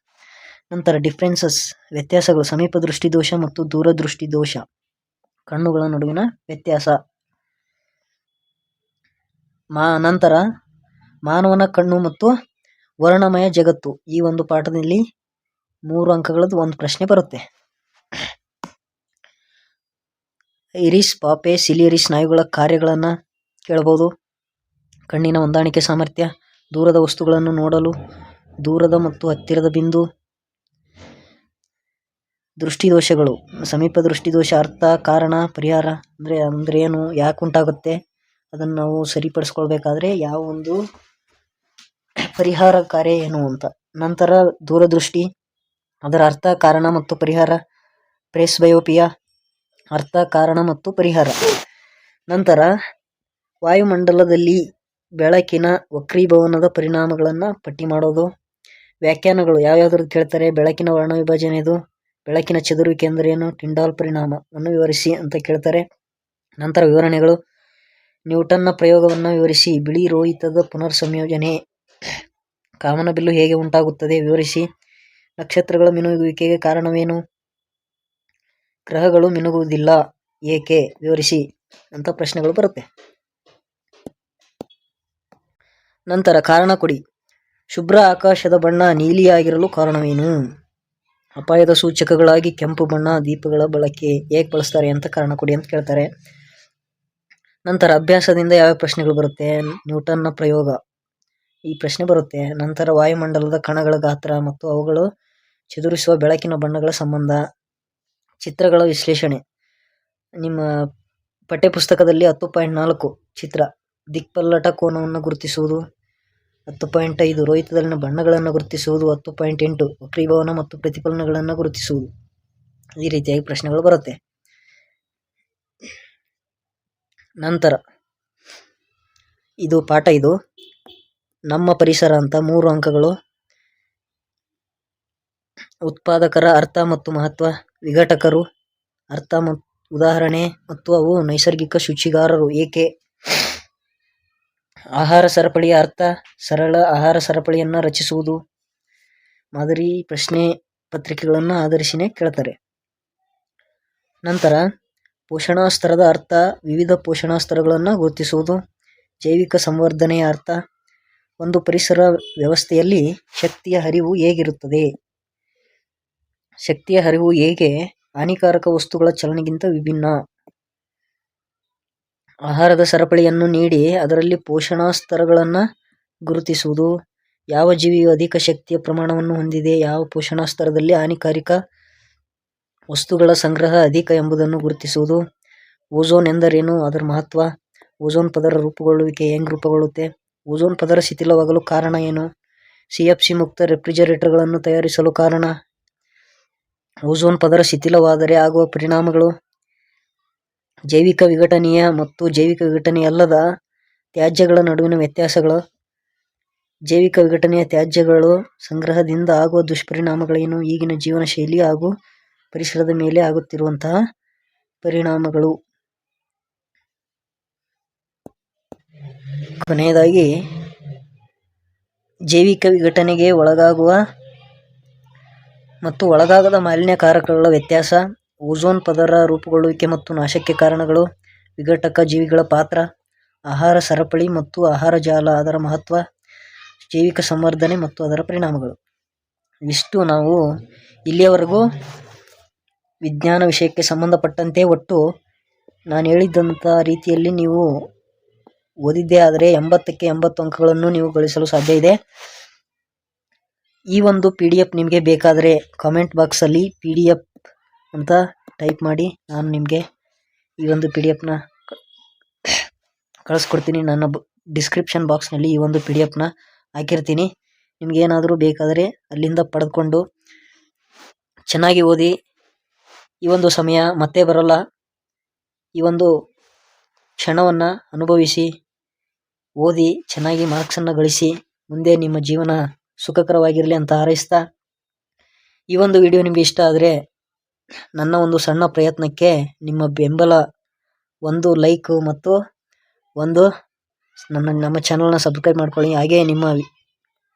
ನಂತರ ಡಿಫ್ರೆನ್ಸಸ್ ವ್ಯತ್ಯಾಸಗಳು, ಸಮೀಪ ದೃಷ್ಟಿ ದೋಷ ಮತ್ತು ದೂರದೃಷ್ಟಿ ದೋಷ, ಕಣ್ಣುಗಳ ನಡುವಿನ ವ್ಯತ್ಯಾಸ. ನಂತರ ಮಾನವನ ಕಣ್ಣು ಮತ್ತು ವರ್ಣಮಯ ಜಗತ್ತು. ಈ ಒಂದು ಪಾಠದಲ್ಲಿ 3 ಅಂಕಗಳದ್ದು ಒಂದು ಪ್ರಶ್ನೆ ಬರುತ್ತೆ. ಇರಿಸ್, ಪಾಪೆ, ಸಿಲಿಯರಿ ಸ್ನಾಯುಗಳ ಕಾರ್ಯಗಳನ್ನು ಕೇಳಬಹುದು. ಕಣ್ಣಿನ ಹೊಂದಾಣಿಕೆ ಸಾಮರ್ಥ್ಯ, ದೂರದ ವಸ್ತುಗಳನ್ನು ನೋಡಲು, ದೂರದ ಮತ್ತು ಹತ್ತಿರದ ಬಿಂದು. ದೃಷ್ಟಿದೋಷಗಳು, ಸಮೀಪ ದೃಷ್ಟಿದೋಷ ಅರ್ಥ, ಕಾರಣ, ಪರಿಹಾರ. ಅಂದ್ರೆ ಏನು, ಯಾಕೆ ಉಂಟಾಗುತ್ತೆ, ಅದನ್ನು ನಾವು ಸರಿಪಡಿಸ್ಕೊಳ್ಬೇಕಾದ್ರೆ ಯಾವ ಒಂದು ಪರಿಹಾರ ಕಾರ್ಯ ಏನು ಅಂತ. ನಂತರ ದೂರದೃಷ್ಟಿ, ಅದರ ಅರ್ಥ, ಕಾರಣ ಮತ್ತು ಪರಿಹಾರ. ಪ್ರೆಸ್ಬಯೋಪಿಯಾ, ಅರ್ಥ, ಕಾರಣ ಮತ್ತು ಪರಿಹಾರ. ನಂತರ ವಾಯುಮಂಡಲದಲ್ಲಿ ಬೆಳಕಿನ ವಕ್ರೀಭವನದ ಪರಿಣಾಮಗಳನ್ನು ಪಟ್ಟಿ ಮಾಡೋದು. ವ್ಯಾಖ್ಯಾನಗಳು ಯಾವ್ಯಾವ್ದು ಕೇಳ್ತಾರೆ, ಬೆಳಕಿನ ವರ್ಣ ವಿಭಜನೆದು, ಬೆಳಕಿನ ಚದುರುವಿಕೆ ಎಂದರೇನು, ಟಿಂಡಾಲ್ ಪರಿಣಾಮವನ್ನು ವಿವರಿಸಿ ಅಂತ ಕೇಳ್ತಾರೆ. ನಂತರ ವಿವರಣೆಗಳು, ನ್ಯೂಟನ್ನ ಪ್ರಯೋಗವನ್ನು ವಿವರಿಸಿ, ಬಿಳಿ ರೋಹಿತದ ಪುನರ್ ಸಂಯೋಜನೆ, ಕಾಮನಬಿಲ್ಲು ಹೇಗೆ ಉಂಟಾಗುತ್ತದೆ ವಿವರಿಸಿ, ನಕ್ಷತ್ರಗಳ ಮಿನುಗುವಿಕೆಗೆ ಕಾರಣವೇನು, ಗ್ರಹಗಳು ಮಿನುಗುವುದಿಲ್ಲ ಏಕೆ ವಿವರಿಸಿ ಅಂತ ಪ್ರಶ್ನೆಗಳು ಬರುತ್ತೆ. ನಂತರ ಕಾರಣ ಕೊಡಿ. ಶುಭ್ರ ಆಕಾಶದ ಬಣ್ಣ ನೀಲಿಯಾಗಿರಲು ಕಾರಣವೇನು, ಅಪಾಯದ ಸೂಚಕಗಳಾಗಿ ಕೆಂಪು ಬಣ್ಣ, ದೀಪಗಳ ಬಳಕೆ ಹೇಗೆ ಬಳಸ್ತಾರೆ ಅಂತ ಕಾರಣ ಕೊಡಿ ಅಂತ ಕೇಳ್ತಾರೆ. ನಂತರ ಅಭ್ಯಾಸದಿಂದ ಯಾವ ಪ್ರಶ್ನೆಗಳು ಬರುತ್ತೆ, ನ್ಯೂಟನ್ನ ಪ್ರಯೋಗ ಈ ಪ್ರಶ್ನೆ ಬರುತ್ತೆ. ನಂತರ ವಾಯುಮಂಡಲದ ಕಣಗಳ ಗಾತ್ರ ಮತ್ತು ಅವುಗಳು ಚದುರಿಸುವ ಬೆಳಕಿನ ಬಣ್ಣಗಳ ಸಂಬಂಧ. ಚಿತ್ರಗಳ ವಿಶ್ಲೇಷಣೆ, ನಿಮ್ಮ ಪಠ್ಯಪುಸ್ತಕದಲ್ಲಿ 10.4 ಚಿತ್ರ, ದಿಕ್ಪಲ್ಲಟ ಕೋನವನ್ನು ಗುರುತಿಸುವುದು. 10.5 ರೋಹಿತದಲ್ಲಿನ ಬಣ್ಣಗಳನ್ನು ಗುರುತಿಸುವುದು. 10.8 ವಕ್ರೀಭವನ ಮತ್ತು ಪ್ರತಿಫಲನಗಳನ್ನು ಗುರುತಿಸುವುದು. ಈ ರೀತಿಯಾಗಿ ಪ್ರಶ್ನೆಗಳು ಬರುತ್ತೆ. ನಂತರ ಇದು ಪಾಠ, ಇದು ನಮ್ಮ ಪರಿಸರ ಅಂತ 3 ಅಂಕಗಳು. ಉತ್ಪಾದಕರ ಅರ್ಥ ಮತ್ತು ಮಹತ್ವ, ವಿಘಟಕರು ಅರ್ಥ ಮತ್ತು ಉದಾಹರಣೆ ಮತ್ತು ಅವು ನೈಸರ್ಗಿಕ ಶುಚಿಗಾರರು ಏಕೆ, ಆಹಾರ ಸರಪಳಿಯ ಅರ್ಥ, ಸರಳ ಆಹಾರ ಸರಪಳಿಯನ್ನು ರಚಿಸುವುದು. ಮಾದರಿ ಪ್ರಶ್ನೆ ಪತ್ರಿಕೆಗಳನ್ನು ಆಧರಿಸಿನೇ ಕೇಳ್ತಾರೆ. ನಂತರ ಪೋಷಣಾ ಸ್ತರದ ಅರ್ಥ, ವಿವಿಧ ಪೋಷಣಾ ಸ್ತರಗಳನ್ನು ಗುರುತಿಸುವುದು. ಜೈವಿಕ ಸಂವರ್ಧನೆಯ ಅರ್ಥ, ಒಂದು ಪರಿಸರ ವ್ಯವಸ್ಥೆಯಲ್ಲಿ ಶಕ್ತಿಯ ಹರಿವು ಹೇಗಿರುತ್ತದೆ, ಶಕ್ತಿಯ ಹರಿವು ಹೇಗೆ ಹಾನಿಕಾರಕ ವಸ್ತುಗಳ ಚಲನೆಗಿಂತ ವಿಭಿನ್ನ. ಆಹಾರದ ಸರಪಳಿಯನ್ನು ನೀಡಿ ಅದರಲ್ಲಿ ಪೋಷಣಾ ಸ್ತರಗಳನ್ನು ಗುರುತಿಸುವುದು. ಯಾವ ಜೀವಿಯು ಅಧಿಕ ಶಕ್ತಿಯ ಪ್ರಮಾಣವನ್ನು ಹೊಂದಿದೆ, ಯಾವ ಪೋಷಣಾ ಸ್ತರದಲ್ಲಿ ಹಾನಿಕಾರಕ ವಸ್ತುಗಳ ಸಂಗ್ರಹ ಅಧಿಕ ಎಂಬುದನ್ನು ಗುರುತಿಸುವುದು. ಓಝೋನ್ ಎಂದರೇನು, ಅದರ ಮಹತ್ವ. ಓಝೋನ್ ಪದರ ರೂಪುಗೊಳ್ಳುವಿಕೆ ಹೆಂಗೆ ರೂಪುಗೊಳ್ಳುತ್ತೆ, ಓಝೋನ್ ಪದರ ಶಿಥಿಲವಾಗಲು ಕಾರಣ ಏನು, CFC ಮುಕ್ತ ರೆಫ್ರಿಜರೇಟರ್ಗಳನ್ನು ತಯಾರಿಸಲು ಕಾರಣ, ಓಝೋನ್ ಪದರ ಶಿಥಿಲವಾದರೆ ಆಗುವ ಪರಿಣಾಮಗಳು. ಜೈವಿಕ ವಿಘಟನೀಯ ಮತ್ತು ಜೈವಿಕ ವಿಘಟನೆಯಲ್ಲದ ತ್ಯಾಜ್ಯಗಳ ನಡುವಿನ ವ್ಯತ್ಯಾಸಗಳು. ಜೈವಿಕ ವಿಘಟನೆಯ ತ್ಯಾಜ್ಯಗಳು ಸಂಗ್ರಹದಿಂದ ಆಗುವ ದುಷ್ಪರಿಣಾಮಗಳೇನು, ಈಗಿನ ಜೀವನ ಶೈಲಿ ಹಾಗೂ ಪರಿಸರದ ಮೇಲೆ ಆಗುತ್ತಿರುವಂತಹ ಪರಿಣಾಮಗಳು. ಕೊನೆಯದಾಗಿ ಜೈವಿಕ ವಿಘಟನೆಗೆ ಒಳಗಾಗುವ ಮತ್ತು ಒಳಗಾಗದ ಮಾಲಿನ್ಯಕಾರಕಗಳ ವ್ಯತ್ಯಾಸ, ಓಝೋನ್ ಪದರ ರೂಪುಗೊಳ್ಳುವಿಕೆ ಮತ್ತು ನಾಶಕ್ಕೆ ಕಾರಣಗಳು, ವಿಘಟಕ ಜೀವಿಗಳ ಪಾತ್ರ, ಆಹಾರ ಸರಪಳಿ ಮತ್ತು ಆಹಾರ ಜಾಲ ಅದರ ಮಹತ್ವ, ಜೈವಿಕ ಸಂವರ್ಧನೆ ಮತ್ತು ಅದರ ಪರಿಣಾಮಗಳು. ಇಷ್ಟು ನಾವು ಇಲ್ಲಿಯವರೆಗೂ ವಿಜ್ಞಾನ ವಿಷಯಕ್ಕೆ ಸಂಬಂಧಪಟ್ಟಂತೆ ಒಟ್ಟು ನಾನು ಹೇಳಿದ್ದಂಥ ರೀತಿಯಲ್ಲಿ ನೀವು ಓದಿದ್ದೇ ಆದರೆ 80ಕ್ಕೆ 80 ಅಂಕಗಳನ್ನು ನೀವು ಗಳಿಸಲು ಸಾಧ್ಯ ಇದೆ. ಈ ಒಂದು PDF ನಿಮಗೆ ಬೇಕಾದರೆ ಕಾಮೆಂಟ್ ಬಾಕ್ಸಲ್ಲಿ PDF ಅಂತ ಟೈಪ್ ಮಾಡಿ, ನಾನು ನಿಮಗೆ ಈ ಒಂದು PDF ಕಳಿಸ್ಕೊಡ್ತೀನಿ. ನನ್ನ ಡಿಸ್ಕ್ರಿಪ್ಷನ್ ಬಾಕ್ಸ್ನಲ್ಲಿ ಈ ಒಂದು PDF ಹಾಕಿರ್ತೀನಿ. ನಿಮಗೇನಾದರೂ ಬೇಕಾದರೆ ಅಲ್ಲಿಂದ ಪಡೆದುಕೊಂಡು ಚೆನ್ನಾಗಿ ಓದಿ. ಈ ಒಂದು ಸಮಯ ಮತ್ತೆ ಬರಲ್ಲ. ಈ ಒಂದು ಕ್ಷಣವನ್ನು ಅನುಭವಿಸಿ, ಓದಿ, ಚೆನ್ನಾಗಿ ಮಾರ್ಕ್ಸನ್ನು ಗಳಿಸಿ, ಮುಂದೆ ನಿಮ್ಮ ಜೀವನ ಸುಖಕರವಾಗಿರಲಿ ಅಂತ ಹಾರೈಸ್ತಾ, ಈ ಒಂದು ವಿಡಿಯೋ ನಿಮಗೆ ಇಷ್ಟ ಆದರೆ ನನ್ನ ಒಂದು ಸಣ್ಣ ಪ್ರಯತ್ನಕ್ಕೆ ನಿಮ್ಮ ಬೆಂಬಲ, ಒಂದು ಲೈಕ್ ಮತ್ತು ಒಂದು ನಮ್ಮ ಚಾನಲ್ನ ಸಬ್ಸ್ಕ್ರೈಬ್ ಮಾಡ್ಕೊಳ್ಳಿ. ಹಾಗೆ ನಿಮ್ಮ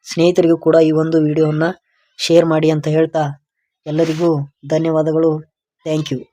ಸ್ನೇಹಿತರಿಗೂ ಕೂಡ ಈ ಒಂದು ವಿಡಿಯೋವನ್ನು ಶೇರ್ ಮಾಡಿ ಅಂತ ಹೇಳ್ತಾ ಎಲ್ಲರಿಗೂ ಧನ್ಯವಾದಗಳು. Thank you.